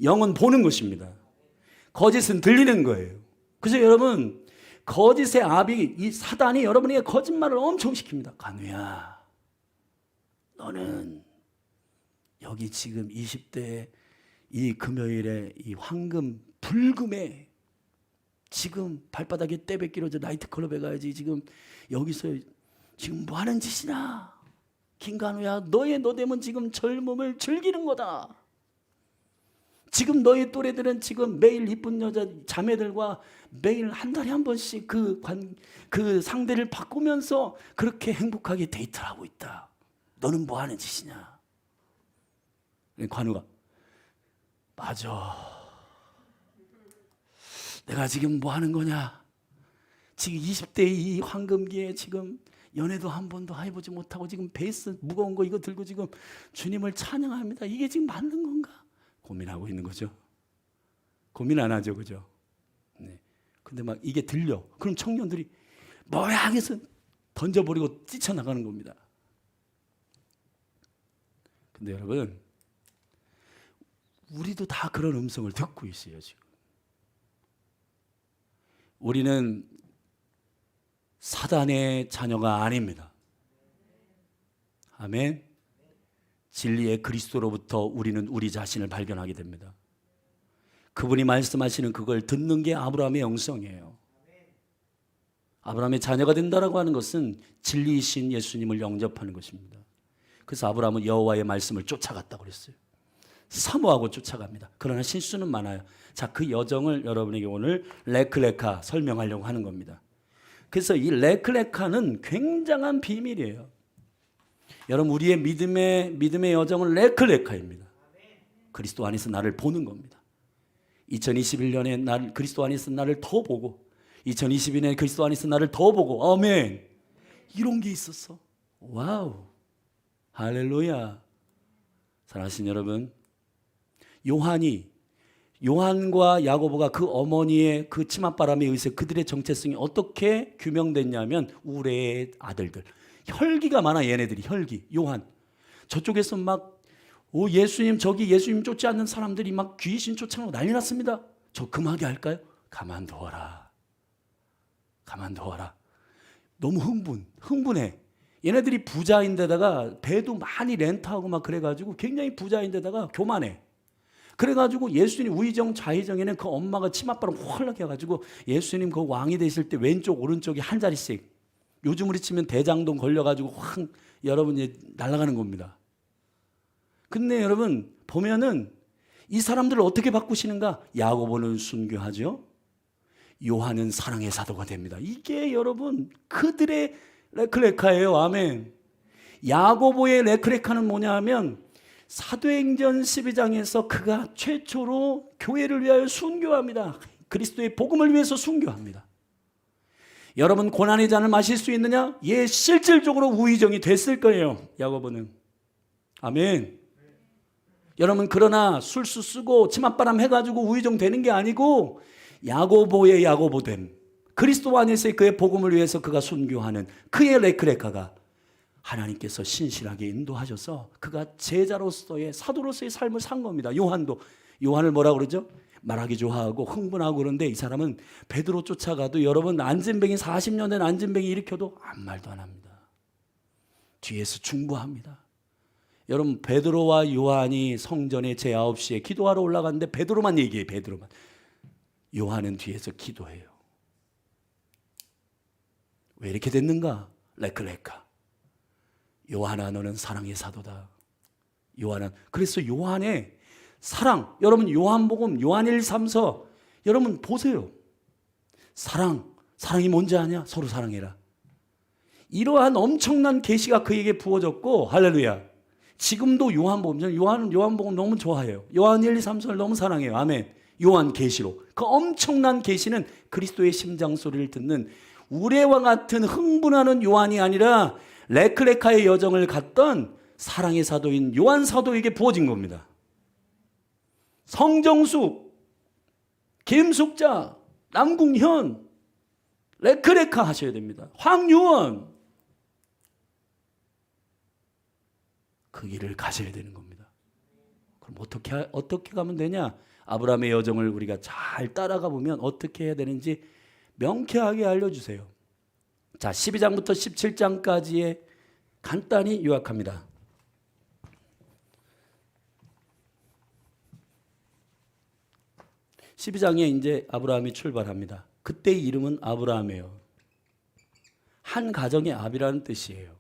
영은 보는 것입니다. 거짓은 들리는 거예요. 그래서 여러분 거짓의 아비 이 사단이 여러분에게 거짓말을 엄청 시킵니다. 간우야, 너는 여기 지금 20대 이 금요일에 이 황금 불금에 지금 발바닥에 때 뱉기로 나이트클럽에 가야지. 지금 여기서 지금 뭐 하는 짓이냐. 김간우야, 너의 너됨은 지금 젊음을 즐기는 거다. 지금 너의 또래들은 지금 매일 이쁜 여자 자매들과 매일 한 달에 한 번씩 그 상대를 바꾸면서 그렇게 행복하게 데이트를 하고 있다. 너는 뭐 하는 짓이냐. 관우가 맞아. 내가 지금 뭐 하는 거냐? 지금 20대 이 황금기에 지금 연애도 한 번도 해보지 못하고 지금 베이스 무거운 거 이거 들고 지금 주님을 찬양합니다. 이게 지금 맞는 건가? 고민하고 있는 거죠. 고민 안 하죠, 그죠? 네. 근데 막 이게 들려. 그럼 청년들이 뭐야 하겠어 던져버리고 뛰쳐나가는 겁니다. 근데 여러분, 우리도 다 그런 음성을 듣고 있어요, 지금. 우리는 사단의 자녀가 아닙니다. 아멘. 진리의 그리스도로부터 우리는 우리 자신을 발견하게 됩니다. 그분이 말씀하시는 그걸 듣는 게 아브라함의 영성이에요. 아브라함의 자녀가 된다라고 하는 것은 진리이신 예수님을 영접하는 것입니다. 그래서 아브라함은 여호와의 말씀을 쫓아갔다고 그랬어요. 사모하고 쫓아갑니다. 그러나 실수는 많아요. 자, 그 여정을 여러분에게 오늘 레클레카 설명하려고 하는 겁니다. 그래서 이 레클레카는 굉장한 비밀이에요. 여러분, 우리의 믿음의 여정은 레클레카입니다. 그리스도 안에서 나를 보는 겁니다. 2021년에 그리스도 안에서 나를 더 보고 2022년에 그리스도 안에서 나를 더 보고 아멘. 이런 게 있었어. 와우. 할렐루야. 사랑하신 여러분, 요한과 야고보가 그 어머니의 그 치맛바람에 의해서 그들의 정체성이 어떻게 규명됐냐면 우레의 아들들. 혈기가 많아. 얘네들이 혈기. 요한 저쪽에서 막 예수님 저기 예수님 쫓지 않는 사람들이 막 귀신 쫓아내고 난리 났습니다. 저 금하게 할까요? 가만둬라. 너무 흥분해. 얘네들이 부자인데다가 배도 많이 렌트하고 막 그래가지고 굉장히 부자인데다가 교만해. 그래가지고 예수님 우의정 좌의정에는 그 엄마가 치맛바람 홀락 해가지고 예수님 그 왕이 되실 때 왼쪽 오른쪽에 한 자리씩, 요즘으로 치면 대장동 걸려가지고 확 여러분 날아가는 겁니다. 근데 여러분 보면은 이 사람들을 어떻게 바꾸시는가? 야고보는 순교하죠. 요한은 사랑의 사도가 됩니다. 이게 여러분 그들의 레클레카예요. 아멘. 야고보의 레클레카는 뭐냐 하면 사도행전 12장에서 그가 최초로 교회를 위하여 순교합니다. 그리스도의 복음을 위해서 순교합니다. 여러분 고난의 잔을 마실 수 있느냐? 예, 실질적으로 우의정이 됐을 거예요. 야고보는. 아멘. 여러분 그러나 술수 쓰고 치맛바람 해가지고 우의정 되는 게 아니고 야고보의 야고보됨, 그리스도 안에서의 그의 복음을 위해서 그가 순교하는 그의 레크레카가 하나님께서 신실하게 인도하셔서 그가 제자로서의 사도로서의 삶을 산 겁니다. 요한을 뭐라고 그러죠? 말하기 좋아하고 흥분하고 그런데 이 사람은 베드로 쫓아가도 여러분 40년 된 안진뱅이 일으켜도 아무 말도 안 합니다. 뒤에서 중보합니다. 여러분 베드로와 요한이 성전에 제9시에 기도하러 올라갔는데 베드로만 얘기해요. 베드로만. 요한은 뒤에서 기도해요. 왜 이렇게 됐는가? 레클레카. 요한아 너는 사랑의 사도다. 요한은. 그래서 요한의 사랑, 여러분 요한복음 요한 1, 3서 여러분 보세요. 사랑이 뭔지 아냐? 서로 사랑해라. 이러한 엄청난 계시가 그에게 부어졌고, 할렐루야. 지금도 요한복음, 요한복음 너무 좋아해요. 요한 1, 2, 3서를 너무 사랑해요. 아멘. 요한 계시로. 그 엄청난 계시는 그리스도의 심장 소리를 듣는 우레와 같은 흥분하는 요한이 아니라 레크레카의 여정을 갔던 사랑의 사도인 요한 사도에게 부어진 겁니다. 성정숙, 김숙자, 남궁현, 레크레카 하셔야 됩니다. 황유원, 그 길을 가셔야 되는 겁니다. 그럼 어떻게 가면 되냐? 아브라함의 여정을 우리가 잘 따라가 보면 어떻게 해야 되는지 명쾌하게 알려주세요. 자, 12장부터 17장까지의 간단히 요약합니다. 12장에 이제 아브라함이 출발합니다. 그때의 이름은 아브라함이에요. 한 가정의 아비라는 뜻이에요.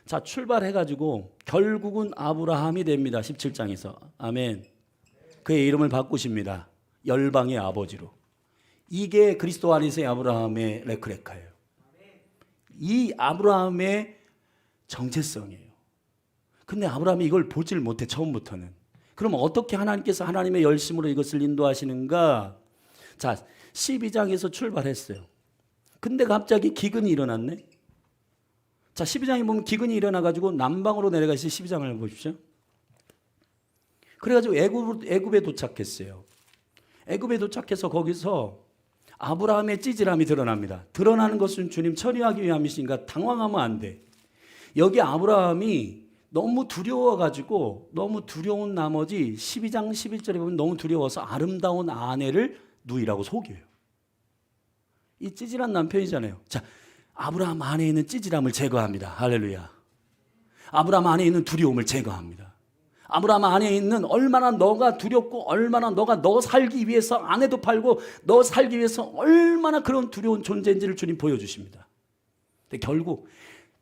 자, 출발해가지고 결국은 아브라함이 됩니다. 17장에서. 아멘. 그의 이름을 바꾸십니다. 열방의 아버지로. 이게 그리스도 안에서의 아브라함의 레크레카예요. 이 아브라함의 정체성이에요. 근데 아브라함이 이걸 보질 못해, 처음부터는. 그럼 어떻게 하나님께서 하나님의 열심으로 이것을 인도하시는가? 자, 12장에서 출발했어요. 근데 갑자기 기근이 일어났네. 자, 12장에 보면 기근이 일어나가지고 남방으로 내려가서 12장을 보십시오. 그래가지고 애굽에 도착했어요. 애굽에 도착해서 거기서 아브라함의 찌질함이 드러납니다. 드러나는 것은 주님 처리하기 위함이시니까 당황하면 안 돼. 여기 아브라함이 너무 두려워가지고, 너무 두려운 나머지 12장 11절에 보면 너무 두려워서 아름다운 아내를 누이라고 속여요. 이 찌질한 남편이잖아요. 자, 아브라함 안에 있는 찌질함을 제거합니다. 할렐루야. 아브라함 안에 있는 두려움을 제거합니다. 아브라함 안에 있는 얼마나 너가 두렵고, 얼마나 너 살기 위해서 아내도 팔고 너 살기 위해서 얼마나 그런 두려운 존재인지를 주님 보여주십니다. 근데 결국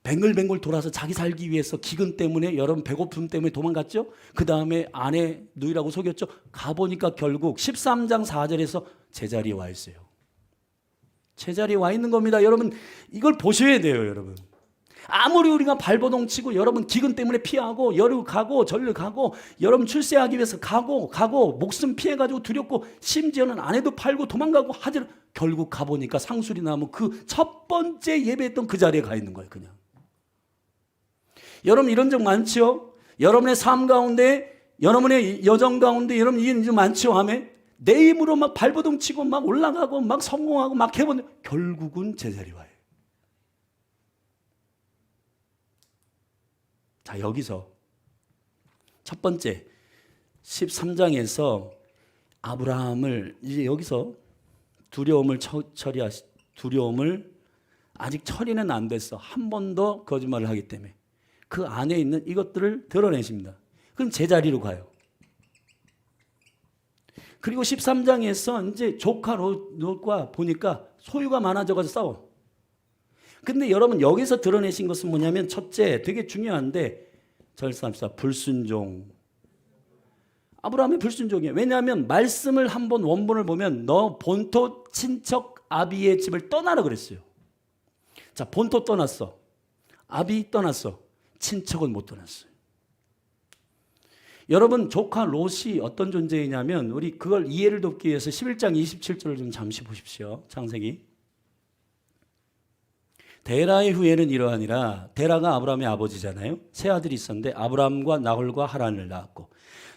뱅글뱅글 돌아서 자기 살기 위해서 기근 때문에, 여러분 배고픔 때문에 도망갔죠. 그 다음에 아내 누이라고 속였죠. 가보니까 결국 13장 4절에서 제자리에 와 있어요. 제자리에 와 있는 겁니다. 여러분 이걸 보셔야 돼요. 여러분 아무리 우리가 발버둥 치고, 여러분 기근 때문에 피하고, 여류 가고 절류 가고, 여러분 출세하기 위해서 가고 목숨 피해가지고 두렵고, 심지어는 아내도 팔고 도망가고 하지만 결국 가보니까 상술이 나면 그 첫 번째 예배했던 그 자리에 가 있는 거예요. 그냥. 여러분 이런 적 많죠? 여러분의 삶 가운데, 여러분의 여정 가운데 여러분 이런 적 많죠? 아멘. 내 힘으로 막 발버둥 치고 막 올라가고 막 성공하고 막 해보는, 결국은 제자리 와요. 자, 여기서 첫 번째 13장에서 아브라함을 이제 여기서 두려움을 아직 처리는 안 됐어. 한 번 더 거짓말을 하기 때문에 그 안에 있는 이것들을 드러내십니다. 그럼 제자리로 가요. 그리고 13장에서 이제 조카 롯과 보니까 소유가 많아져가지고 싸워. 근데 여러분 여기서 드러내신 것은 뭐냐면, 첫째 되게 중요한데, 절삼사 불순종. 아브라함의 불순종이에요. 왜냐하면 말씀을 한번 원본을 보면 너 본토 친척 아비의 집을 떠나라 그랬어요. 자, 본토 떠났어. 아비 떠났어. 친척은 못 떠났어요. 여러분 조카 롯이 어떤 존재이냐면, 우리 그걸 이해를 돕기 위해서 11장 27절을 좀 잠시 보십시오. 창세기. 데라의 후예는 이러하니라. 데라가 아브라함의 아버지잖아요. 세 아들이 있었는데 아브라함과 나홀과 하란을 낳았고,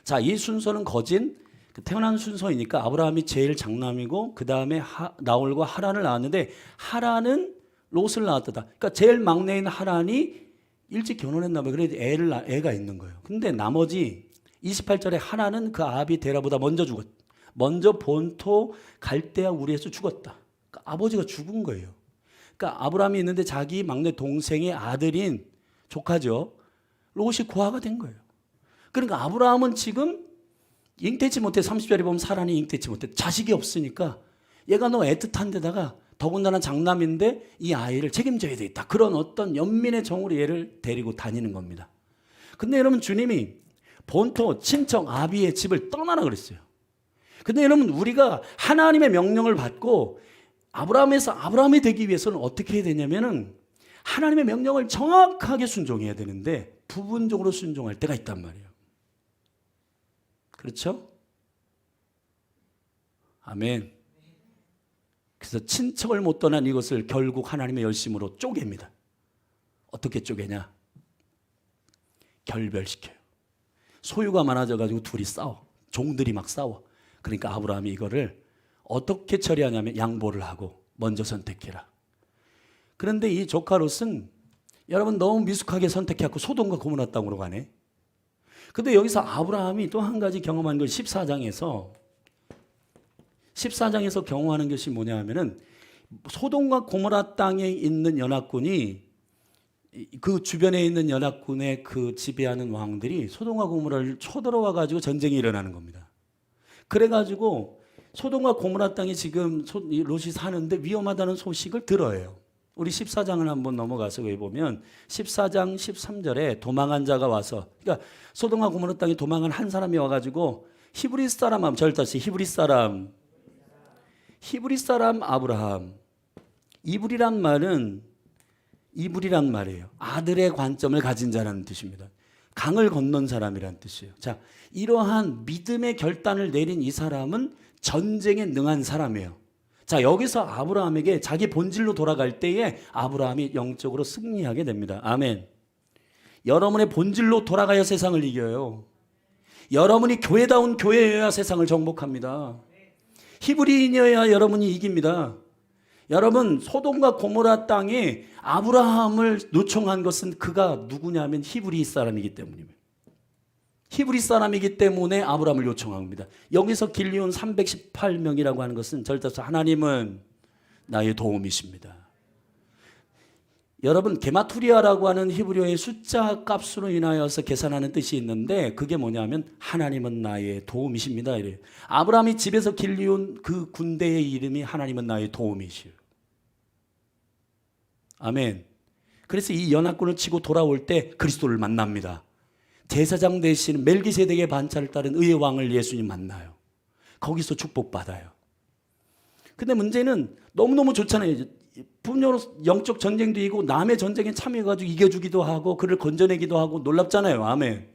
자, 이 순서는 거진 태어난 순서이니까 아브라함이 제일 장남이고, 그 다음에 나홀과 하란을 낳았는데, 하란은 롯을 낳았다. 그러니까 제일 막내인 하란이 일찍 결혼했나 봐요. 그래서 애가 있는 거예요. 근데 나머지 28절에 하란은 그 아비 데라보다 먼저 본토 갈대아 우리에서 죽었다. 그러니까 아버지가 죽은 거예요. 그러니까 아브라함이 있는데 자기 막내 동생의 아들인 조카죠. 롯이 고아가 된 거예요. 그러니까 아브라함은 지금 잉태치 못해. 30절에 보면 사란이 잉태치 못해. 자식이 없으니까 얘가 너 애틋한 데다가 더군다나 장남인데 이 아이를 책임져야 되겠다. 그런 어떤 연민의 정으로 얘를 데리고 다니는 겁니다. 근데 여러분 주님이 본토 친척 아비의 집을 떠나라 그랬어요. 근데 여러분 우리가 하나님의 명령을 받고 아브라함에서 아브라함이 되기 위해서는 어떻게 해야 되냐면은 하나님의 명령을 정확하게 순종해야 되는데 부분적으로 순종할 때가 있단 말이에요. 그렇죠? 아멘. 그래서 친척을 못 떠난 이것을 결국 하나님의 열심으로 쪼갭니다. 어떻게 쪼개냐? 결별시켜요. 소유가 많아져가지고 둘이 싸워. 종들이 막 싸워. 그러니까 아브라함이 이거를 어떻게 처리하냐면 양보를 하고 먼저 선택해라. 그런데 이 조카 롯은 여러분 너무 미숙하게 선택해갖고 소돔과 고모라 땅으로 가네. 근데 여기서 아브라함이 또 한 가지 경험한 걸 14장에서 경험하는 것이 뭐냐 하면은 소돔과 고모라 땅에 있는 연합군이 그 주변에 있는 연합군의 그 지배하는 왕들이 소돔과 고모라를 쳐들어와 가지고 전쟁이 일어나는 겁니다. 그래가지고 소돔과 고모라 땅에 지금 롯이 사는데 위험하다는 소식을 들어요. 우리 14장을 한번 넘어가서 보면 14장 13절에 도망한 자가 와서, 그러니까 소돔과 고모라 땅에 도망한 한 사람이 와가지고 히브리 사람, 절다시 히브리 사람 아브라함. 이불이란 말이에요. 아들의 관점을 가진 자라는 뜻입니다. 강을 건넌 사람이란 뜻이에요. 자, 이러한 믿음의 결단을 내린 이 사람은 전쟁에 능한 사람이에요. 자, 여기서 아브라함에게 자기 본질로 돌아갈 때에 아브라함이 영적으로 승리하게 됩니다. 아멘. 여러분의 본질로 돌아가야 세상을 이겨요. 여러분이 교회다운 교회여야 세상을 정복합니다. 히브리인이어야 여러분이 이깁니다. 여러분, 소돔과 고모라 땅에 아브라함을 요청한 것은 그가 누구냐면 히브리 사람이기 때문입니다. 히브리 사람이기 때문에 아브라함을 요청합니다. 여기서 길리온 318명이라고 하는 것은 절대서 하나님은 나의 도움이십니다. 여러분, 게마투리아라고 하는 히브리어의 숫자 값으로 인하여서 계산하는 뜻이 있는데 그게 뭐냐면 하나님은 나의 도움이십니다. 이래요. 아브라함이 집에서 길리온 그 군대의 이름이 하나님은 나의 도움이시요. 아멘. 그래서 이 연합군을 치고 돌아올 때 그리스도를 만납니다. 제사장 대신 멜기세덱의 반차를 따른 의의 왕을 예수님 만나요. 거기서 축복받아요. 근데 문제는 너무너무 좋잖아요. 분명히 영적 전쟁도 이고 남의 전쟁에 참여해가지고 이겨주기도 하고 그를 건져내기도 하고 놀랍잖아요. 아멘.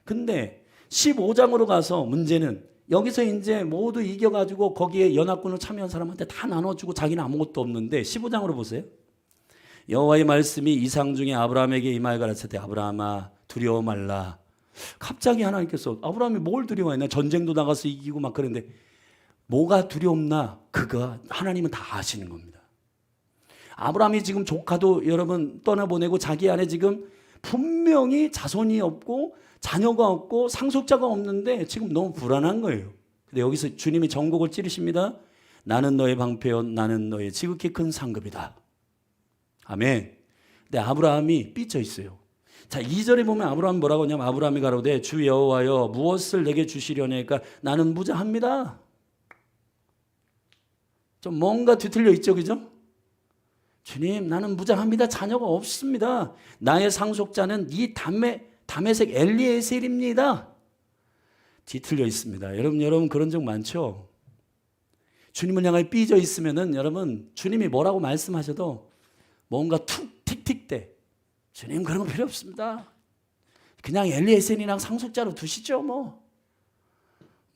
근데 15장으로 가서 문제는 여기서 이제 모두 이겨가지고 거기에 연합군을 참여한 사람한테 다 나눠주고 자기는 아무것도 없는데 15장으로 보세요. 여호와의 말씀이 이상 중에 아브라함에게 임하여 가라사대 아브라함아 두려워 말라. 갑자기 하나님께서 아브라함이 뭘 두려워했나? 전쟁도 나가서 이기고 막 그랬는데 뭐가 두렵나? 그가 하나님은 다 아시는 겁니다. 아브라함이 지금 조카도 여러분 떠나보내고 자기 안에 지금 분명히 자손이 없고 자녀가 없고 상속자가 없는데 지금 너무 불안한 거예요. 근데 여기서 주님이 전곡을 찌르십니다. 나는 너의 방패요 나는 너의 지극히 큰 상급이다. 아멘. 근데 아브라함이 삐져 있어요. 자, 2절에 보면 아브라함이 뭐라고 하냐면 아브라함이 가로되 주 여호와여 무엇을 내게 주시려니까 나는 무자합니다. 좀 뭔가 뒤틀려 있죠, 그죠? 주님, 나는 무장합니다. 자녀가 없습니다. 나의 상속자는 이 다메섹 엘리에셀입니다. 뒤틀려 있습니다. 여러분 그런 적 많죠? 주님을 향해 삐져 있으면은 여러분 주님이 뭐라고 말씀하셔도 뭔가 틱틱대. 주님 그런 거 필요 없습니다. 그냥 엘리에셀이랑 상속자로 두시죠 뭐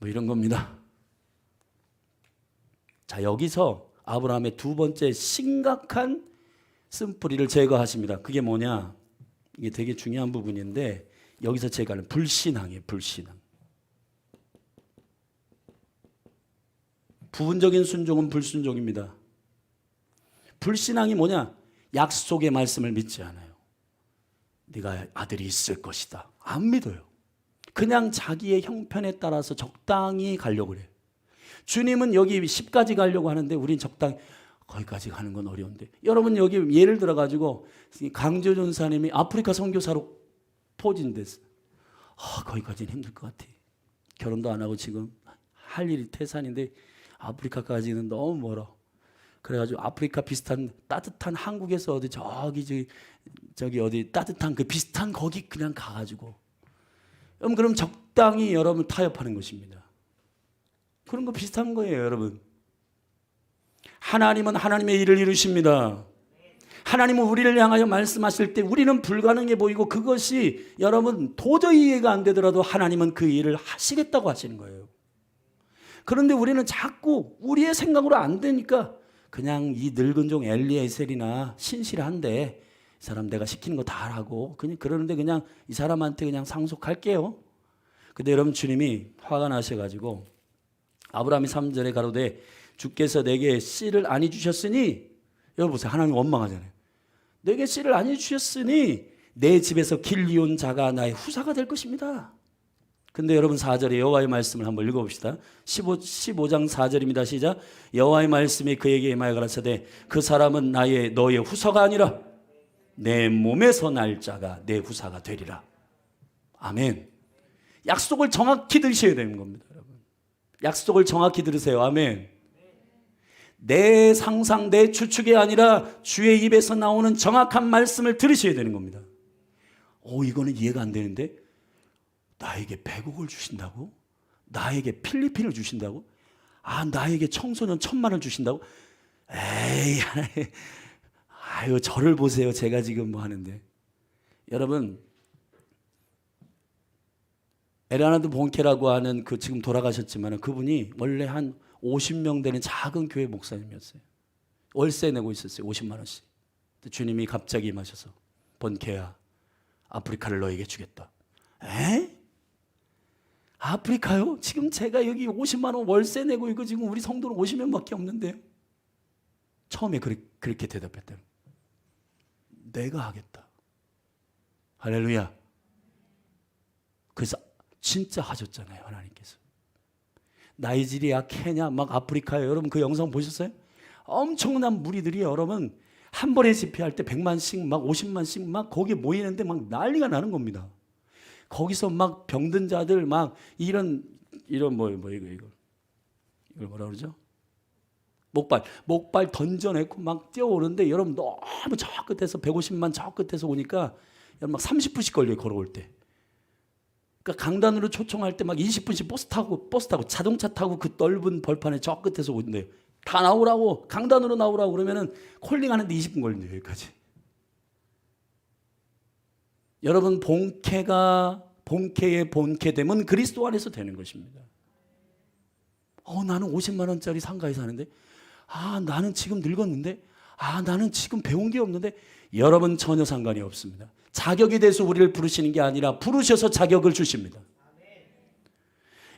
이런 겁니다. 자, 여기서 아브라함의 두 번째 심각한 쓴뿌리를 제거하십니다. 그게 뭐냐? 이게 되게 중요한 부분인데 여기서 제거하는 불신앙이에요. 불신앙. 부분적인 순종은 불순종입니다. 불신앙이 뭐냐? 약속의 말씀을 믿지 않아요. 네가 아들이 있을 것이다. 안 믿어요. 그냥 자기의 형편에 따라서 적당히 가려고 그래요. 주님은 여기 10까지 가려고 하는데 우린 적당히 거기까지 가는 건 어려운데. 여러분 여기 예를 들어가지고 강조 전사님이 아프리카 선교사로 포진됐어요. 거기까지는 힘들 것 같아. 결혼도 안 하고 지금 할 일이 태산인데 아프리카까지는 너무 멀어. 그래가지고 아프리카 비슷한 따뜻한 한국에서 어디 저기 어디 따뜻한 그 비슷한 거기 그냥 가가지고 그럼 적당히 여러분 타협하는 것입니다. 그런 거 비슷한 거예요, 여러분. 하나님은 하나님의 일을 이루십니다. 하나님은 우리를 향하여 말씀하실 때 우리는 불가능해 보이고 그것이 여러분 도저히 이해가 안 되더라도 하나님은 그 일을 하시겠다고 하시는 거예요. 그런데 우리는 자꾸 우리의 생각으로 안 되니까 그냥 이 늙은 종 엘리에셀이나 신실한데 이 사람 내가 시키는 거 다 하고 그냥 그러는데 그냥 이 사람한테 그냥 상속할게요. 근데 여러분 주님이 화가 나셔가지고 아브라함이 3절에 가로되 주께서 내게 씨를 아니 주셨으니, 여러분 보세요, 하나님 원망하잖아요. 내게 씨를 아니 주셨으니 내 집에서 길리온 자가 나의 후사가 될 것입니다. 근데 여러분 4절에 여호와의 말씀을 한번 읽어봅시다. 15장 4절입니다. 시작. 여호와의 말씀이 그에게 임하여 가라사대 그 사람은 너의 후사가 아니라 내 몸에서 날 자가 내 후사가 되리라. 아멘. 약속을 정확히 들으셔야 되는 겁니다, 여러분. 약속을 정확히 들으세요. 아멘. 내 상상, 내 추측이 아니라 주의 입에서 나오는 정확한 말씀을 들으셔야 되는 겁니다. 이거는 이해가 안 되는데 나에게 100억을 주신다고? 나에게 필리핀을 주신다고? 나에게 청소년 1000만을 주신다고? 에이, 아유, 저를 보세요. 제가 지금 뭐 하는데. 여러분, 에르나드 본케라고 하는 그 지금 돌아가셨지만 그분이 원래 한 50명 되는 작은 교회 목사님이었어요. 월세 내고 있었어요. 50만 원씩. 주님이 갑자기 임하셔서 본케야, 아프리카를 너에게 주겠다. 에? 아프리카요? 지금 제가 여기 50만 원 월세 내고 이거 지금 우리 성도는 50명밖에 없는데요. 처음에 그렇게 대답했대요. 내가 하겠다. 할렐루야. 그래서 진짜 하셨잖아요, 하나님께서. 나이지리아, 케냐, 막 아프리카에 여러분 그 영상 보셨어요? 엄청난 무리들이 여러분 한 번에 집회할 때 100만씩 막 50만씩 막 거기 모이는데 막 난리가 나는 겁니다. 거기서 막 병든 자들 막 이런 이걸 뭐라 그러죠? 목발 던져내고 막 뛰어오는데 여러분 너무 저 끝에서 150만 저 끝에서 오니까 여러분 막 30분씩 걸려요, 걸어올 때. 그러니까 강단으로 초청할 때 막 20분씩 버스 타고 자동차 타고 그 넓은 벌판에 저 끝에서 오는데요. 다 나오라고, 강단으로 나오라고 그러면은 콜링하는데 20분 걸린대요, 여기까지. 여러분 본캐의 본캐됨은 그리스도 안에서 되는 것입니다. 나는 50만 원짜리 상가에 사는데, 나는 지금 늙었는데, 나는 지금 배운 게 없는데, 여러분 전혀 상관이 없습니다. 자격이 돼서 우리를 부르시는 게 아니라 부르셔서 자격을 주십니다.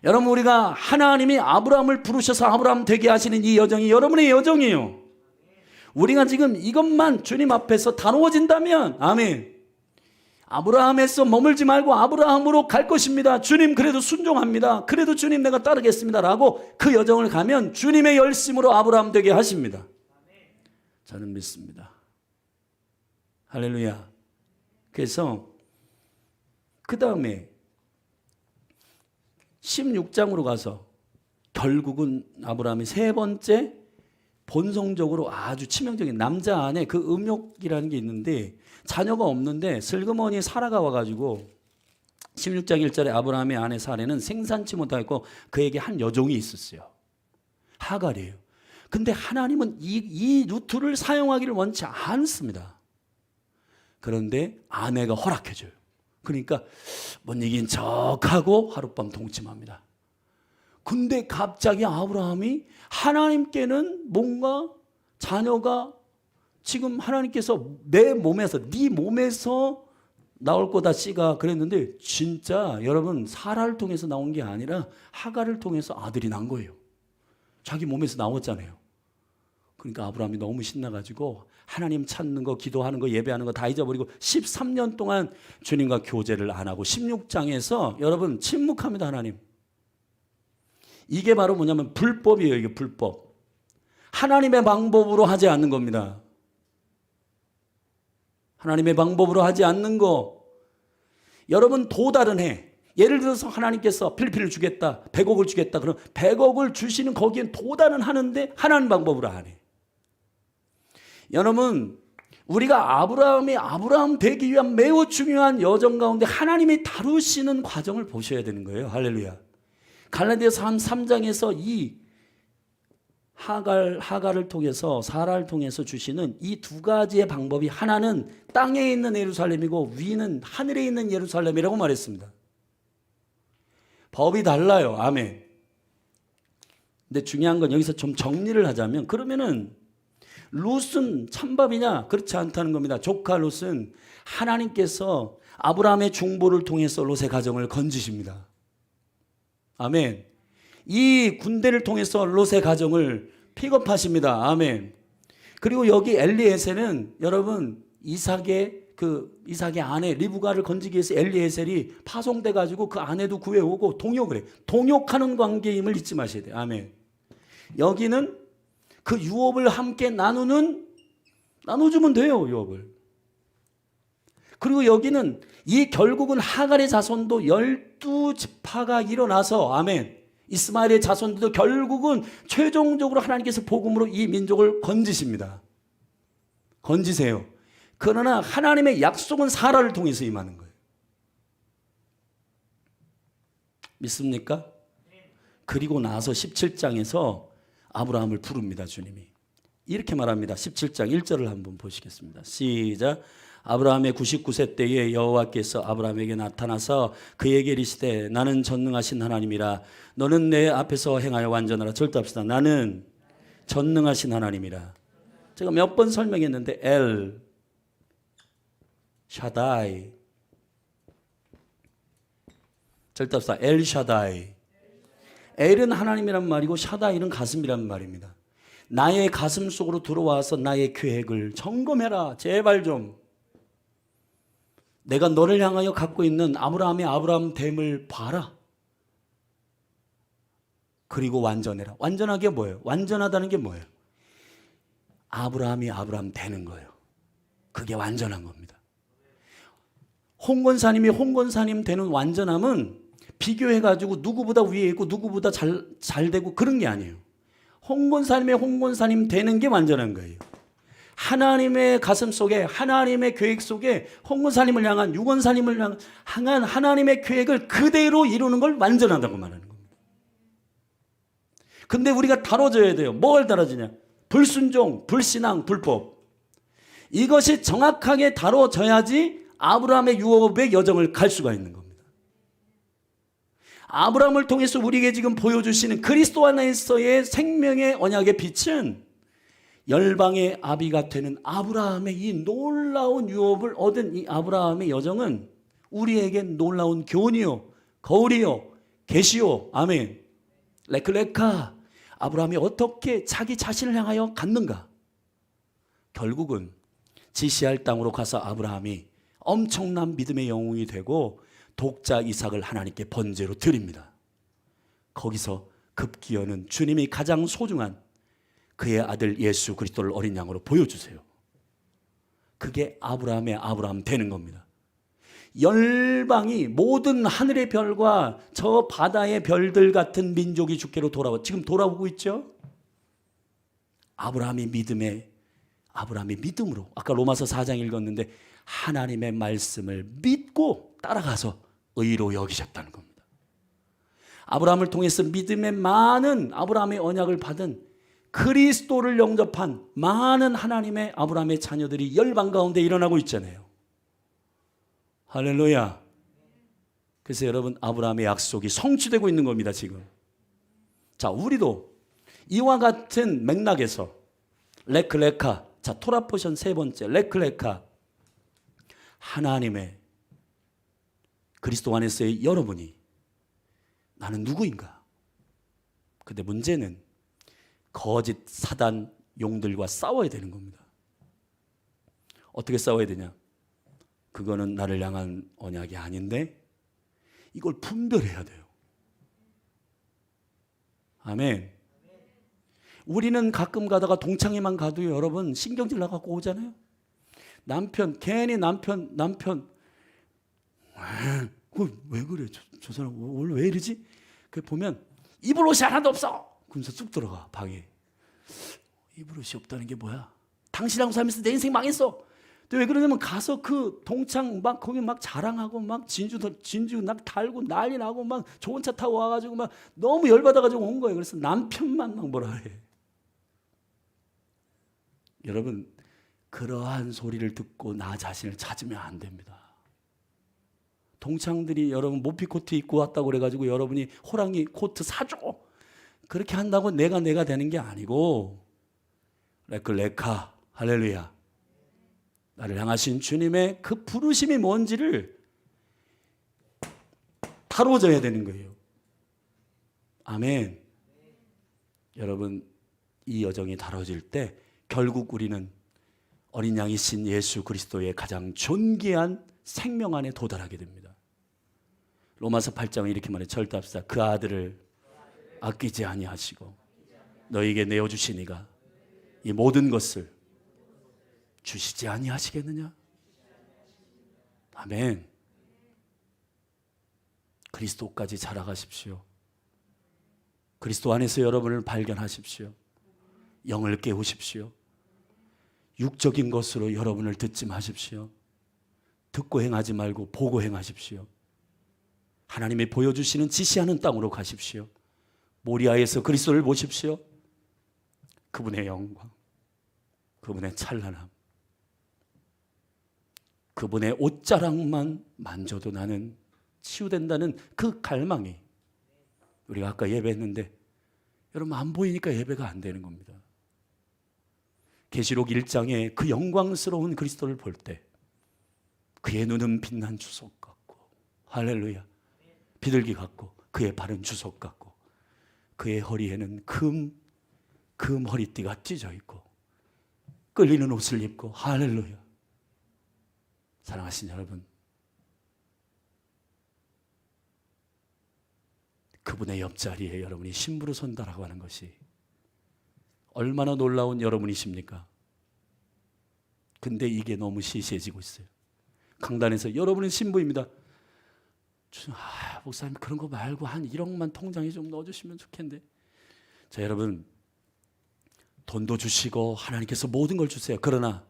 여러분 우리가 하나님이 아브라함을 부르셔서 아브라함 되게 하시는 이 여정이 여러분의 여정이에요. 우리가 지금 이것만 주님 앞에서 다루어진다면 아멘. 아브라함에서 머물지 말고 아브라함으로 갈 것입니다. 주님 그래도 순종합니다. 그래도 주님 내가 따르겠습니다 라고 그 여정을 가면 주님의 열심으로 아브라함 되게 하십니다. 저는 믿습니다. 할렐루야. 그래서 그 다음에 16장으로 가서 결국은 아브라함이 세 번째 본성적으로 아주 치명적인 남자 안에 그 음욕이라는 게 있는데 자녀가 없는데 슬그머니 사라가 와가지고 16장 1절에 아브라함의 아내 사레는 생산치 못하고 그에게 한 여종이 있었어요. 하갈이에요. 근데 하나님은 이 루트를 사용하기를 원치 않습니다. 그런데 아내가 허락해줘요. 그러니까 못 이긴 척하고 하룻밤 동침합니다. 근데 갑자기 아브라함이 하나님께는 뭔가 자녀가 지금 하나님께서 내 몸에서 네 몸에서 나올 거다 씨가 그랬는데 진짜 여러분 사라를 통해서 나온 게 아니라 하갈을 통해서 아들이 난 거예요. 자기 몸에서 나왔잖아요. 그러니까 아브라함이 너무 신나가지고 하나님 찾는 거, 기도하는 거, 예배하는 거 다 잊어버리고 13년 동안 주님과 교제를 안 하고 16장에서 여러분 침묵합니다. 하나님. 이게 바로 뭐냐면 불법이에요. 이게 불법. 하나님의 방법으로 하지 않는 겁니다. 하나님의 방법으로 하지 않는 거. 여러분 또 다른 해. 예를 들어서 하나님께서 필리핀을 주겠다. 100억을 주겠다. 그럼 100억을 주시는 거기엔 도 다른 하는데 하나님 방법으로 안 해. 여러분 우리가 아브라함이 아브라함 되기 위한 매우 중요한 여정 가운데 하나님이 다루시는 과정을 보셔야 되는 거예요. 할렐루야. 갈라디아서 3장에서 이 하갈을 통해서 사라를 통해서 주시는 이 두 가지의 방법이, 하나는 땅에 있는 예루살렘이고 위는 하늘에 있는 예루살렘이라고 말했습니다. 법이 달라요. 아멘. 근데 중요한 건 여기서 좀 정리를 하자면, 그러면은 롯은 찬밥이냐? 그렇지 않다는 겁니다. 조카 롯은 하나님께서 아브라함의 중보를 통해서 롯의 가정을 건지십니다. 아멘. 이 군대를 통해서 롯의 가정을 픽업하십니다. 아멘. 그리고 여기 엘리에셀은 여러분 이삭의 아내 리브가를 건지기 위해서 엘리에셀이 파송돼 가지고 그 아내도 구해오고 동역을 해. 동역하는 관계임을 잊지 마셔야 돼요. 아멘. 여기는 그 유업을 함께 나눠주면 돼요. 유업을. 그리고 여기는 이 결국은 하갈의 자손도 12지파가 일어나서, 아멘, 이스마엘의 자손들도 결국은 최종적으로 하나님께서 복음으로 이 민족을 건지십니다. 건지세요. 그러나 하나님의 약속은 사라를 통해서 임하는 거예요. 믿습니까? 그리고 나서 17장에서 아브라함을 부릅니다. 주님이 이렇게 말합니다. 17장 1절을 한번 보시겠습니다. 시작. 아브라함의 99세 때에 여호와께서 아브라함에게 나타나서 그에게 이르시되 나는 전능하신 하나님이라. 너는 내 앞에서 행하여 완전하라. 절도합시다. 나는 전능하신 하나님이라. 제가 몇 번 설명했는데 엘 샤다이, 절도합시다. 엘 샤다이. 엘은 하나님이란 말이고 샤다이는 가슴이란 말입니다. 나의 가슴 속으로 들어와서 나의 계획을 점검해라. 제발 좀. 내가 너를 향하여 갖고 있는 아브라함의 아브라함됨을 봐라. 그리고 완전해라. 완전하게 뭐예요? 완전하다는 게 뭐예요? 아브라함이 아브라함 되는 거예요. 그게 완전한 겁니다. 홍건사님이 홍건사님 되는 완전함은 비교해가지고 누구보다 위에 있고 누구보다 잘 되고 그런 게 아니에요. 홍건사님의 홍건사님 되는 게 완전한 거예요. 하나님의 가슴 속에, 하나님의 계획 속에 홍건사님을 향한, 유건사님을 향한 하나님의 계획을 그대로 이루는 걸 완전하다고 말하는 겁니다. 근데 우리가 다뤄져야 돼요. 뭘 다뤄지냐? 불순종, 불신앙, 불법. 이것이 정확하게 다뤄져야지 아브라함의 유업의 여정을 갈 수가 있는 겁니다. 아브라함을 통해서 우리에게 지금 보여주시는 그리스도 안에서의 생명의 언약의 빛은 열방의 아비가 되는 아브라함의 이 놀라운 유업을 얻은 이 아브라함의 여정은 우리에게 놀라운 교훈이요, 거울이요, 계시요. 아멘. 레클레카. 아브라함이 어떻게 자기 자신을 향하여 갔는가? 결국은 지시할 땅으로 가서 아브라함이 엄청난 믿음의 영웅이 되고 독자 이삭을 하나님께 번제로 드립니다. 거기서 급기야는 주님이 가장 소중한 그의 아들 예수 그리스도를 어린 양으로 보여주세요. 그게 아브라함의 아브라함 되는 겁니다. 열방이 모든 하늘의 별과 저 바다의 별들 같은 민족이 주께로 지금 돌아오고 있죠. 아브라함이 믿음으로, 아까 로마서 4장 읽었는데 하나님의 말씀을 믿고 따라가서 의로 여기셨다는 겁니다. 아브라함을 통해서 믿음의 많은 아브라함의 언약을 받은 그리스도를 영접한 많은 하나님의 아브라함의 자녀들이 열방 가운데 일어나고 있잖아요. 할렐루야. 그래서 여러분, 아브라함의 약속이 성취되고 있는 겁니다, 지금. 자, 우리도 이와 같은 맥락에서 레클레카, 자, 토라 포션 세 번째, 레클레카. 하나님의 그리스도 안에서의 여러분이 나는 누구인가? 근데 문제는 거짓 사단 용들과 싸워야 되는 겁니다. 어떻게 싸워야 되냐? 그거는 나를 향한 언약이 아닌데 이걸 분별해야 돼요. 아멘. 우리는 가끔 가다가 동창회만 가도 여러분 신경질 나갖고 오잖아요. 괜히 남편 왜 그래? 저 사람 오늘 왜 이러지? 그 보면 입을 옷이 하나도 없어. 그러면서 쑥 들어가 방에. 입을 옷이 없다는 게 뭐야? 당신하고 살면서 내 인생 망했어. 또 왜 그러냐면 가서 그 동창 막 거기 막 자랑하고 막 진주 막 달고 난리 나고 막 좋은 차 타고 와가지고 막 너무 열받아가지고 온 거예요. 그래서 남편만 막 뭐라 해. 여러분, 그러한 소리를 듣고 나 자신을 찾으면 안 됩니다. 동창들이 여러분 모피 코트 입고 왔다고 그래가지고 여러분이 호랑이 코트 사줘 그렇게 한다고 내가 되는 게 아니고, 레클레카 할렐루야, 나를 향하신 주님의 그 부르심이 뭔지를 다루어져야 되는 거예요. 아멘. 여러분, 이 여정이 다뤄질 때 결국 우리는 어린 양이신 예수 그리스도의 가장 존귀한 생명 안에 도달하게 됩니다. 로마서 8장에 이렇게 말해, 절답사 그 아들을 아끼지 아니하시고 너에게 내어주시니가 이 모든 것을 주시지 아니하시겠느냐? 아멘. 그리스도까지 자라가십시오. 그리스도 안에서 여러분을 발견하십시오. 영을 깨우십시오. 육적인 것으로 여러분을 듣지 마십시오. 듣고 행하지 말고 보고 행하십시오. 하나님이 보여주시는 지시하는 땅으로 가십시오. 모리아에서 그리스도를 보십시오. 그분의 영광, 그분의 찬란함, 그분의 옷자락만 만져도 나는 치유된다는 그 갈망이, 우리가 아까 예배했는데 여러분 안 보이니까 예배가 안 되는 겁니다. 계시록 1장에 그 영광스러운 그리스도를 볼 때 그의 눈은 빛난 주석 같고, 할렐루야, 비둘기 같고, 그의 발은 주석 같고, 그의 허리에는 금 허리띠가 찢어 있고 끌리는 옷을 입고, 할렐루야. 사랑하신 여러분, 그분의 옆자리에 여러분이 신부로 선다라고 하는 것이 얼마나 놀라운 여러분이십니까? 근데 이게 너무 시시해지고 있어요. 강단에서 여러분은 신부입니다. 목사님 그런 거 말고 한 1억만 통장에 좀 넣어주시면 좋겠는데. 자, 여러분, 돈도 주시고 하나님께서 모든 걸 주세요. 그러나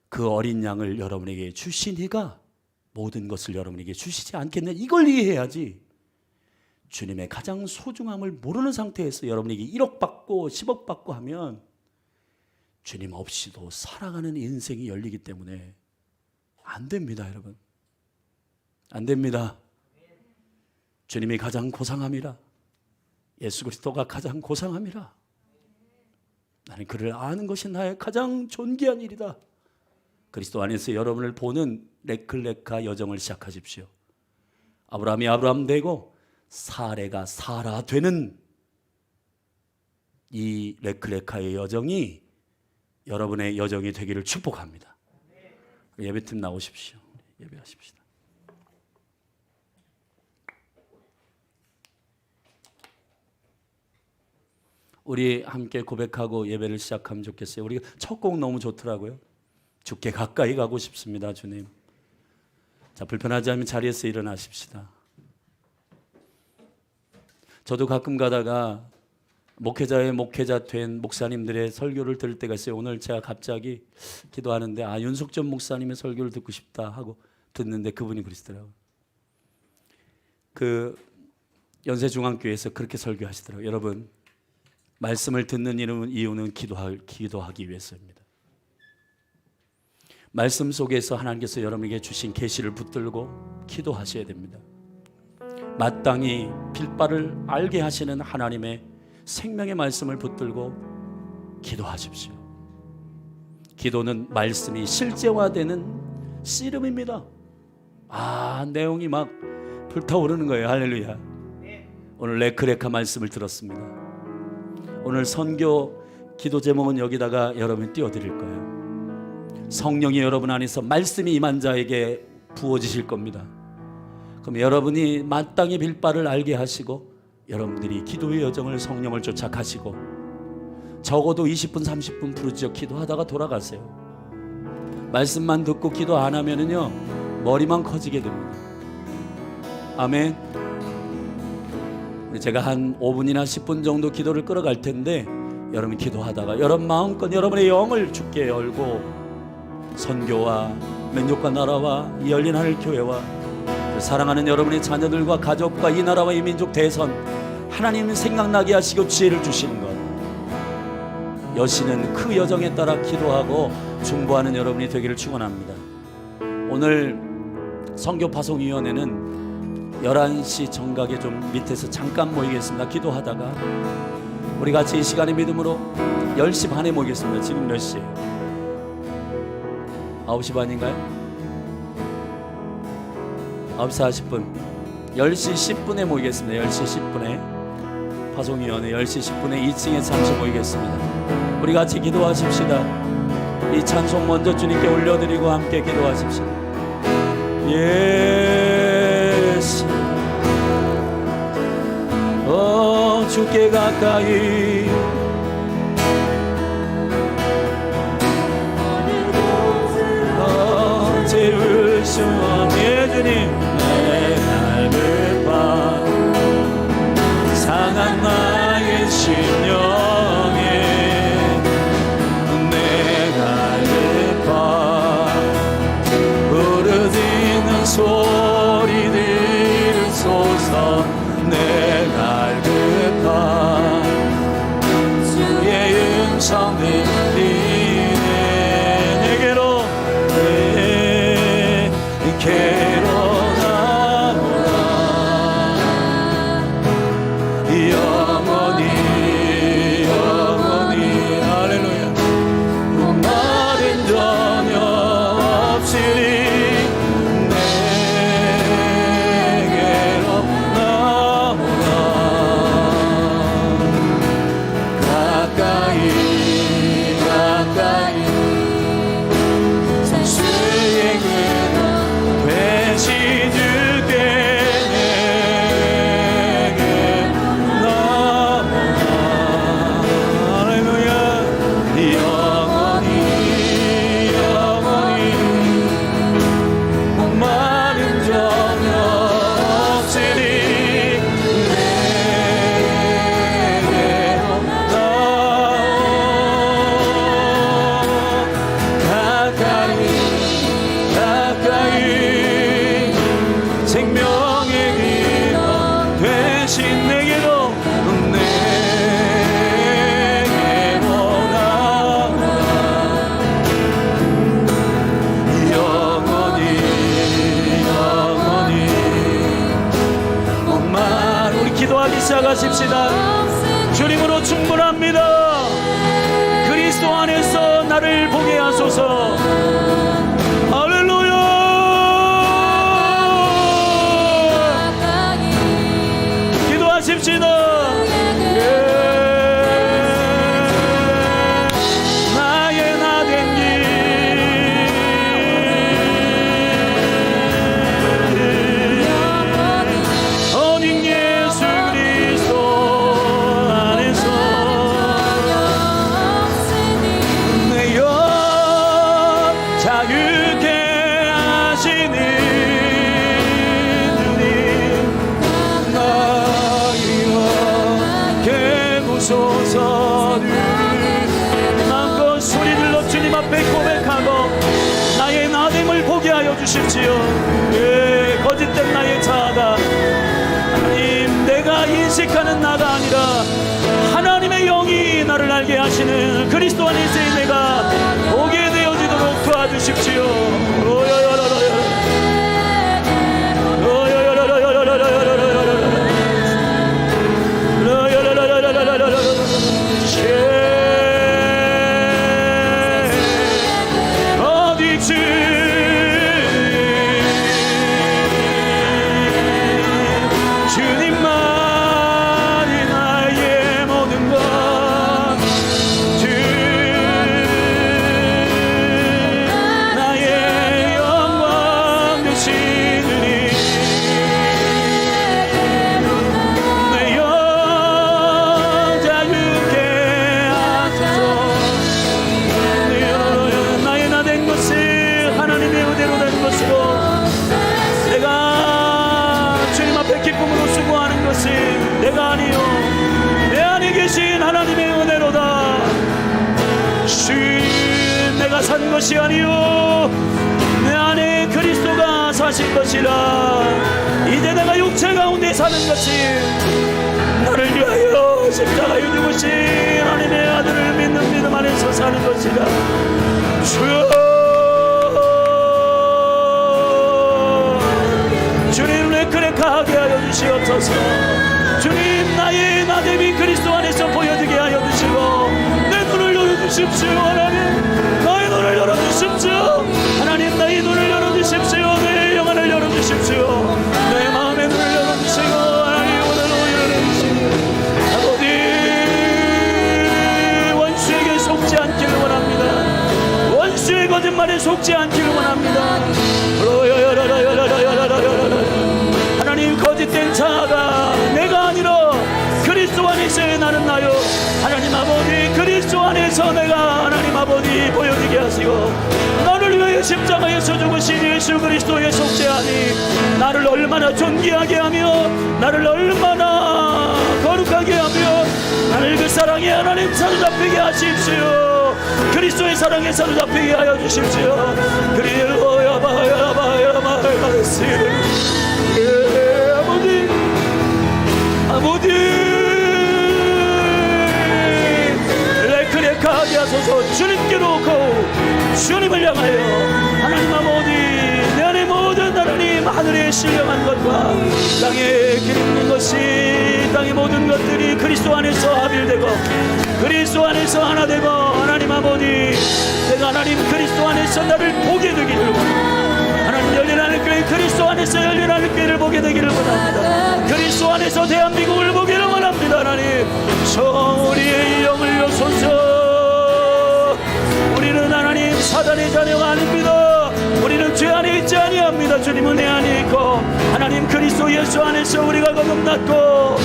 그 어린 양을 여러분에게 주시니가 모든 것을 여러분에게 주시지 않겠냐, 이걸 이해해야지. 주님의 가장 소중함을 모르는 상태에서 여러분에게 1억 받고 10억 받고 하면 주님 없이도 살아가는 인생이 열리기 때문에 안 됩니다. 여러분, 안 됩니다. 주님이 가장 고상함이라, 예수 그리스도가 가장 고상함이라, 나는 그를 아는 것이 나의 가장 존귀한 일이다. 그리스도 안에서 여러분을 보는 레클레카 여정을 시작하십시오. 아브라함이 아브라함 되고 사레가 사라 되는 이 레클레카의 여정이 여러분의 여정이 되기를 축복합니다. 예배팀 나오십시오. 예배하십시다. 우리 함께 고백하고 예배를 시작하면 좋겠어요. 우리가 첫 곡 너무 좋더라고요. 주께 가까이 가고 싶습니다, 주님. 자, 불편하지 않으면 자리에서 일어나십시다. 저도 가끔 가다가 목회자의 목회자 된 목사님들의 설교를 들을 때가 있어요. 오늘 제가 갑자기 기도하는데 윤석전 목사님의 설교를 듣고 싶다 하고 듣는데 그분이 그러시더라고요. 그 연세중앙교회에서 그렇게 설교하시더라고요. 여러분, 말씀을 듣는 이유는 기도하기 위해서입니다. 말씀 속에서 하나님께서 여러분에게 주신 계시를 붙들고 기도하셔야 됩니다. 마땅히 빌바를 알게 하시는 하나님의 생명의 말씀을 붙들고 기도하십시오. 기도는 말씀이 실제화되는 씨름입니다. 내용이 막 불타오르는 거예요. 할렐루야. 오늘 레크레카 말씀을 들었습니다. 오늘 선교 기도 제목은 여기다가 여러분이 띄워드릴 거예요. 성령이 여러분 안에서 말씀이 임한 자에게 부어지실 겁니다. 그럼 여러분이 마땅히 빌바를 알게 하시고 여러분들이 기도의 여정을 성령을 쫓아 가시고 적어도 20분 30분 부르짖어 기도하다가 돌아가세요. 말씀만 듣고 기도 안 하면은요 머리만 커지게 됩니다. 아멘. 제가 한 5분이나 10분 정도 기도를 끌어갈 텐데 여러분 기도하다가 여러분 마음껏 여러분의 영을 주께 열고 선교와 민족과 나라와 이 열린 하늘 교회와 사랑하는 여러분의 자녀들과 가족과 이 나라와 이 민족 대선 하나님 생각나게 하시고 지혜를 주시는 것, 여신은 그 여정에 따라 기도하고 중보하는 여러분이 되기를 축원합니다. 오늘 선교 파송위원회는 11시 정각에 좀 밑에서 잠깐 모이겠습니다. 기도하다가 우리 같이 이 시간의 믿음으로 10시 반에 모이겠습니다. 지금 몇 시예요? 9시 반인가요? 9시 40분 10시 10분에 모이겠습니다. 10시 10분에 파송위원회 10시 10분에 2층에 잠시 모이겠습니다. 우리 같이 기도하십시다. 이 찬송 먼저 주님께 올려드리고 함께 기도하십시다. 예수 주께 가까이 채울 수 없네 주님. 내 갈급함 상한 나의 심령에 내 갈급함 부르짖는 소리 들으소서. 내 갈급함 주의 음성 들리네. 내게로 내게로 나오라. 영원히 영원히 할렐루야. 목마른 전혀 없으리. 내게로 나오라. 가까이 가까이 성수의 그늘 되시 주께 내게 나오라. 할렐루야. 영원히 영원히 목마른 전혀 없으리. 내게로 가까이 가까이 생명의 기름 되신 내게로 내게로 나오라. 영원히 영원히 목마른 우리 기도하기 시작하십시다. 주님으로 충분합니다. 그리스도 안에서 나를 보게 하소서. 할렐루야. 기도하십시다. 나의 나된 길 어린 예수 그리스도 안에서 내 영 자유케 하시는 주님. 나이와 개구소서. 마음껏 소리 들러 주님 앞에 고백하고 나의 나됨을 보게 하여 주십시오. 예, 거짓된 나의 자아가 하나님 내가 인식하는 나가 아니라 하나님의 영이 나를 알게 하시는 그리스도 안에서의 내가 보게 되어지도록 도와주십시오. 어디지 주님만이 나의 모든 것. 나의 산 것이 아니요 내 안에 그리스도가 사신 것이라. 이제 내가 육체 가운데 사는 것이 나를 위하여 십자가에 죽으신 하나님의 아들을 믿는 믿음 안에서 사는 것이라. 주여, 주님 레크레카하게 하여 주시옵소서. 주님 나의 나됨이 그리스도 안에서 보여지게 하여 주시고 내 눈을 열어주십시오. 하나님 나의 눈을 열어주십시오. 하나님 나의 눈을 열어주십시오. 내 영혼을 열어주십시오. 내 마음의 눈을 열어주시고 하나님 오늘로 열어주시고 아버지 원수에게 속지 않기를 원합니다. 원수의 거짓말에 속지 않기를 원합니다. 하나님 거짓된 자가 내가 아니라 그리스도 안에서의 나는 나요. 하나님 아버지 그리스도 안에서 내가 하나님 아버지 보여지게 하시고 나를 위하여 십자가에서 죽으신 예수 그리스도의 속죄하니 나를 얼마나 존귀하게 하며 나를 얼마나 거룩하게 하며 나를 그 사랑에 하나님 사로잡히게 하십시오. 그리스도의 사랑에 사로잡히게 하여 주십시오. 그리하여 아버지 레크레카하게 하소서. 주님께로 고 주님을 향하여 하나님 아버지 내 안에 모든 하나님 하늘의 신령한 것과 땅에 기름진 것이 땅의 모든 것들이 그리스도 안에서 합일되고 그리스도 안에서 하나 되고 하나님 아버지 내가 하나님 그리스도 안에서 나를 보게 되기를 원합니다. 하나님 열린 하늘교회 그리스도 안에서 열린 하늘교회를 보게 되기를 원합니다. 그리스도 안에서 대한민국을 보기를 원합니다. 하나님 저 우리의 영을 여소서. 우리는 하나님 사단의 자녀가 아닙니다. 우리는 죄 안에 있지 아니합니다. 주님은 내 안에 있고 하나님 그리스도 예수 안에서 우리가 거듭났고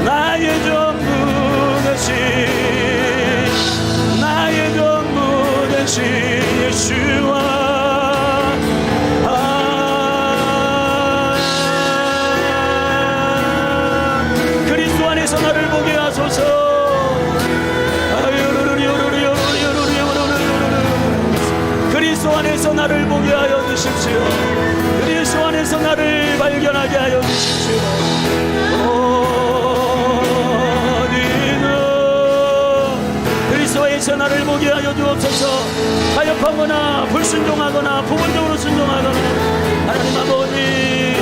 나의 전부 되신 나의 전부 되신 예수와 그리스도 안에서 나를 보게 하소서. 그리스도 안에서 나를 보게 하여 주십시오. 그리스도 안에서 나를 발견하게 하여 주십시오. 그리스도에서 나를 보게 하여 주옵소서. 타협하거나 불순종하거나 부분적으로 순종하거나 하나님 아버지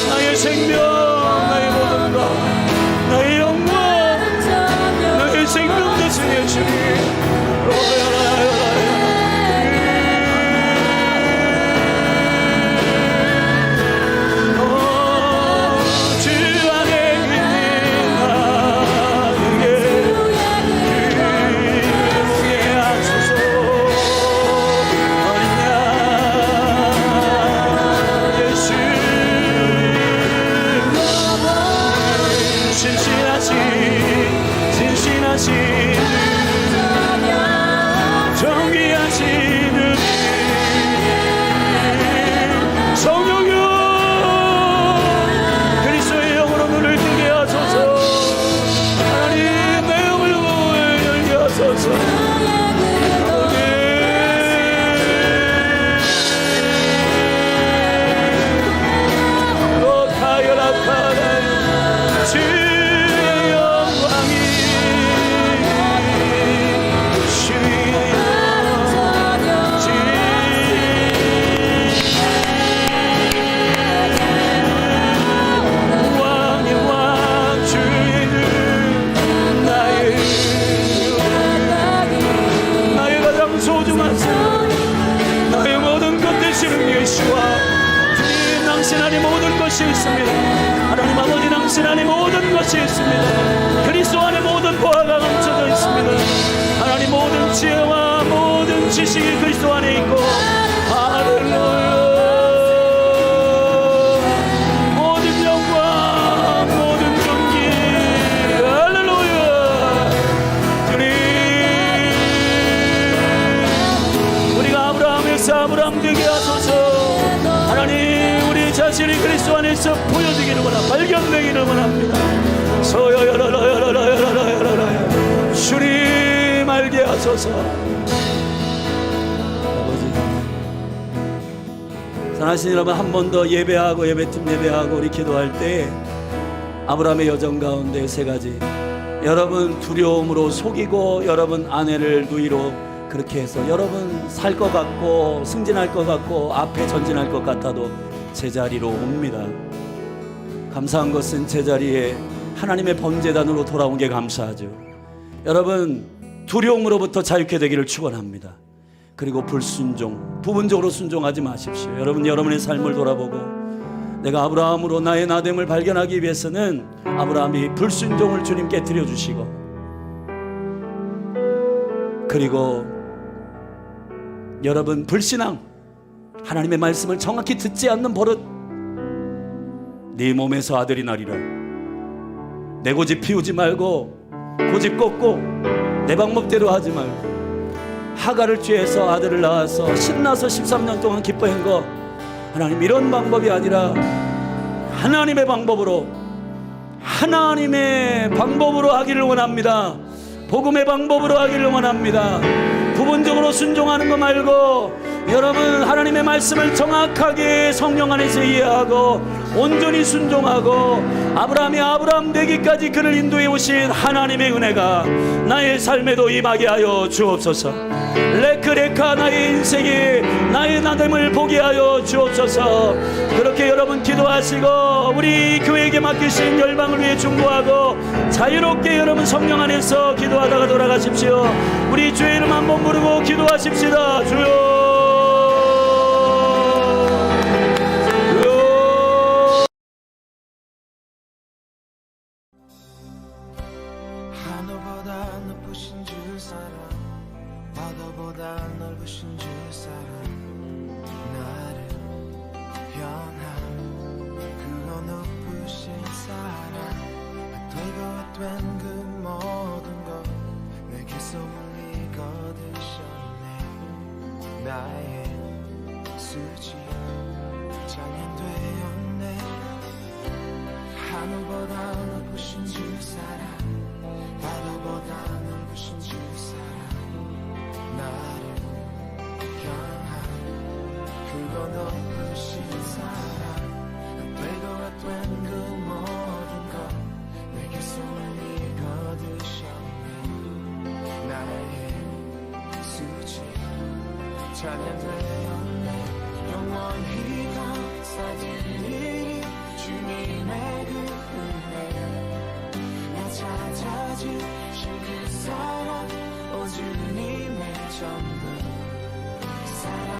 나의 생명 나의 모든 것 나의 영광 나의 생명 되신 예수님 정의하시는 성령여 그리스도의 영으로 눈을 뜨게 하소서. 하나님 내 영을 열게 하소서. 주의 영광이 나의 모든 것 되시는 예수와 주님 당신 안에 모든 것이 있습니다. 하나님 아버지 당신 안에 모든 것이 있습니다. 그리스도 안에 모든 보화가 감춰져 있습니다. 하나님 모든 지혜와 모든 지식이 그리스도 안에 있고 할렐루야 모든 영광 모든 존귀 역사 아브라함 되게 하소서. 하나님 우리 자신이 그리스도 안에서 보여지기를 원합니다. 발견되기를 원합니다. 서여여라여라여라여라여라 주님 알게 하소서. 아버지 사랑하신 여러분, 한 번 더 예배하고 예배팀 예배하고 우리 기도할 때 아브라함의 여정 가운데 세 가지, 여러분 두려움으로 속이고 여러분 아내를 누이로 그렇게 해서 여러분 살 것 같고 승진할 것 같고 앞에 전진할 것 같아도 제자리로 옵니다. 감사한 것은 제자리에 하나님의 범죄단으로 돌아온 게 감사하죠. 여러분 두려움으로부터 자유케 되기를 축원합니다. 그리고 불순종, 부분적으로 순종하지 마십시오. 여러분 여러분의 삶을 돌아보고 내가 아브라함으로 나의 나됨을 발견하기 위해서는 아브라함이 불순종을 주님 깨뜨려 주시고, 그리고 여러분 불신앙, 하나님의 말씀을 정확히 듣지 않는 버릇, 네 몸에서 아들이 나리라. 내 고집 피우지 말고 고집 꺾고 내 방법대로 하지 말고, 하가를 취해서 아들을 낳아서 신나서 13년 동안 기뻐한 거, 하나님 이런 방법이 아니라 하나님의 방법으로 하기를 원합니다. 복음의 방법으로 하기를 원합니다. 부분적으로 순종하는 거 말고 여러분 하나님의 말씀을 정확하게 성령 안에서 이해하고 온전히 순종하고 아브라함이 아브라함 되기까지 그를 인도해 오신 하나님의 은혜가 나의 삶에도 임하게 하여 주옵소서. 레크레카 나의 인생에 나의 나됨을 보게 하여 주옵소서. 그렇게 여러분 기도하시고 우리 교회에게 맡기신 열방을 위해 중보하고 자유롭게 여러분 성령 안에서 기도하다가 돌아가십시오. 우리 주의 이름 한번 부르고 기도하십시다. 주여, 하늘보다 높으신 주 사랑, 바다보다 넓으신 주 사랑, 나를 변한 그거 높으신 사랑, 되고 된 그 모든 것 내게 소문이 거두셨네. 나의 수지 장인되었네. 하늘보다 높으신 주 사랑, 바다보다 넓으신 주 사랑, 나를 향한 그거 높으신 사랑, 되고 된 그 모든 것 내게 소문이 거두셨네. 나의 수지 찬양되었네. 영원히 감싸게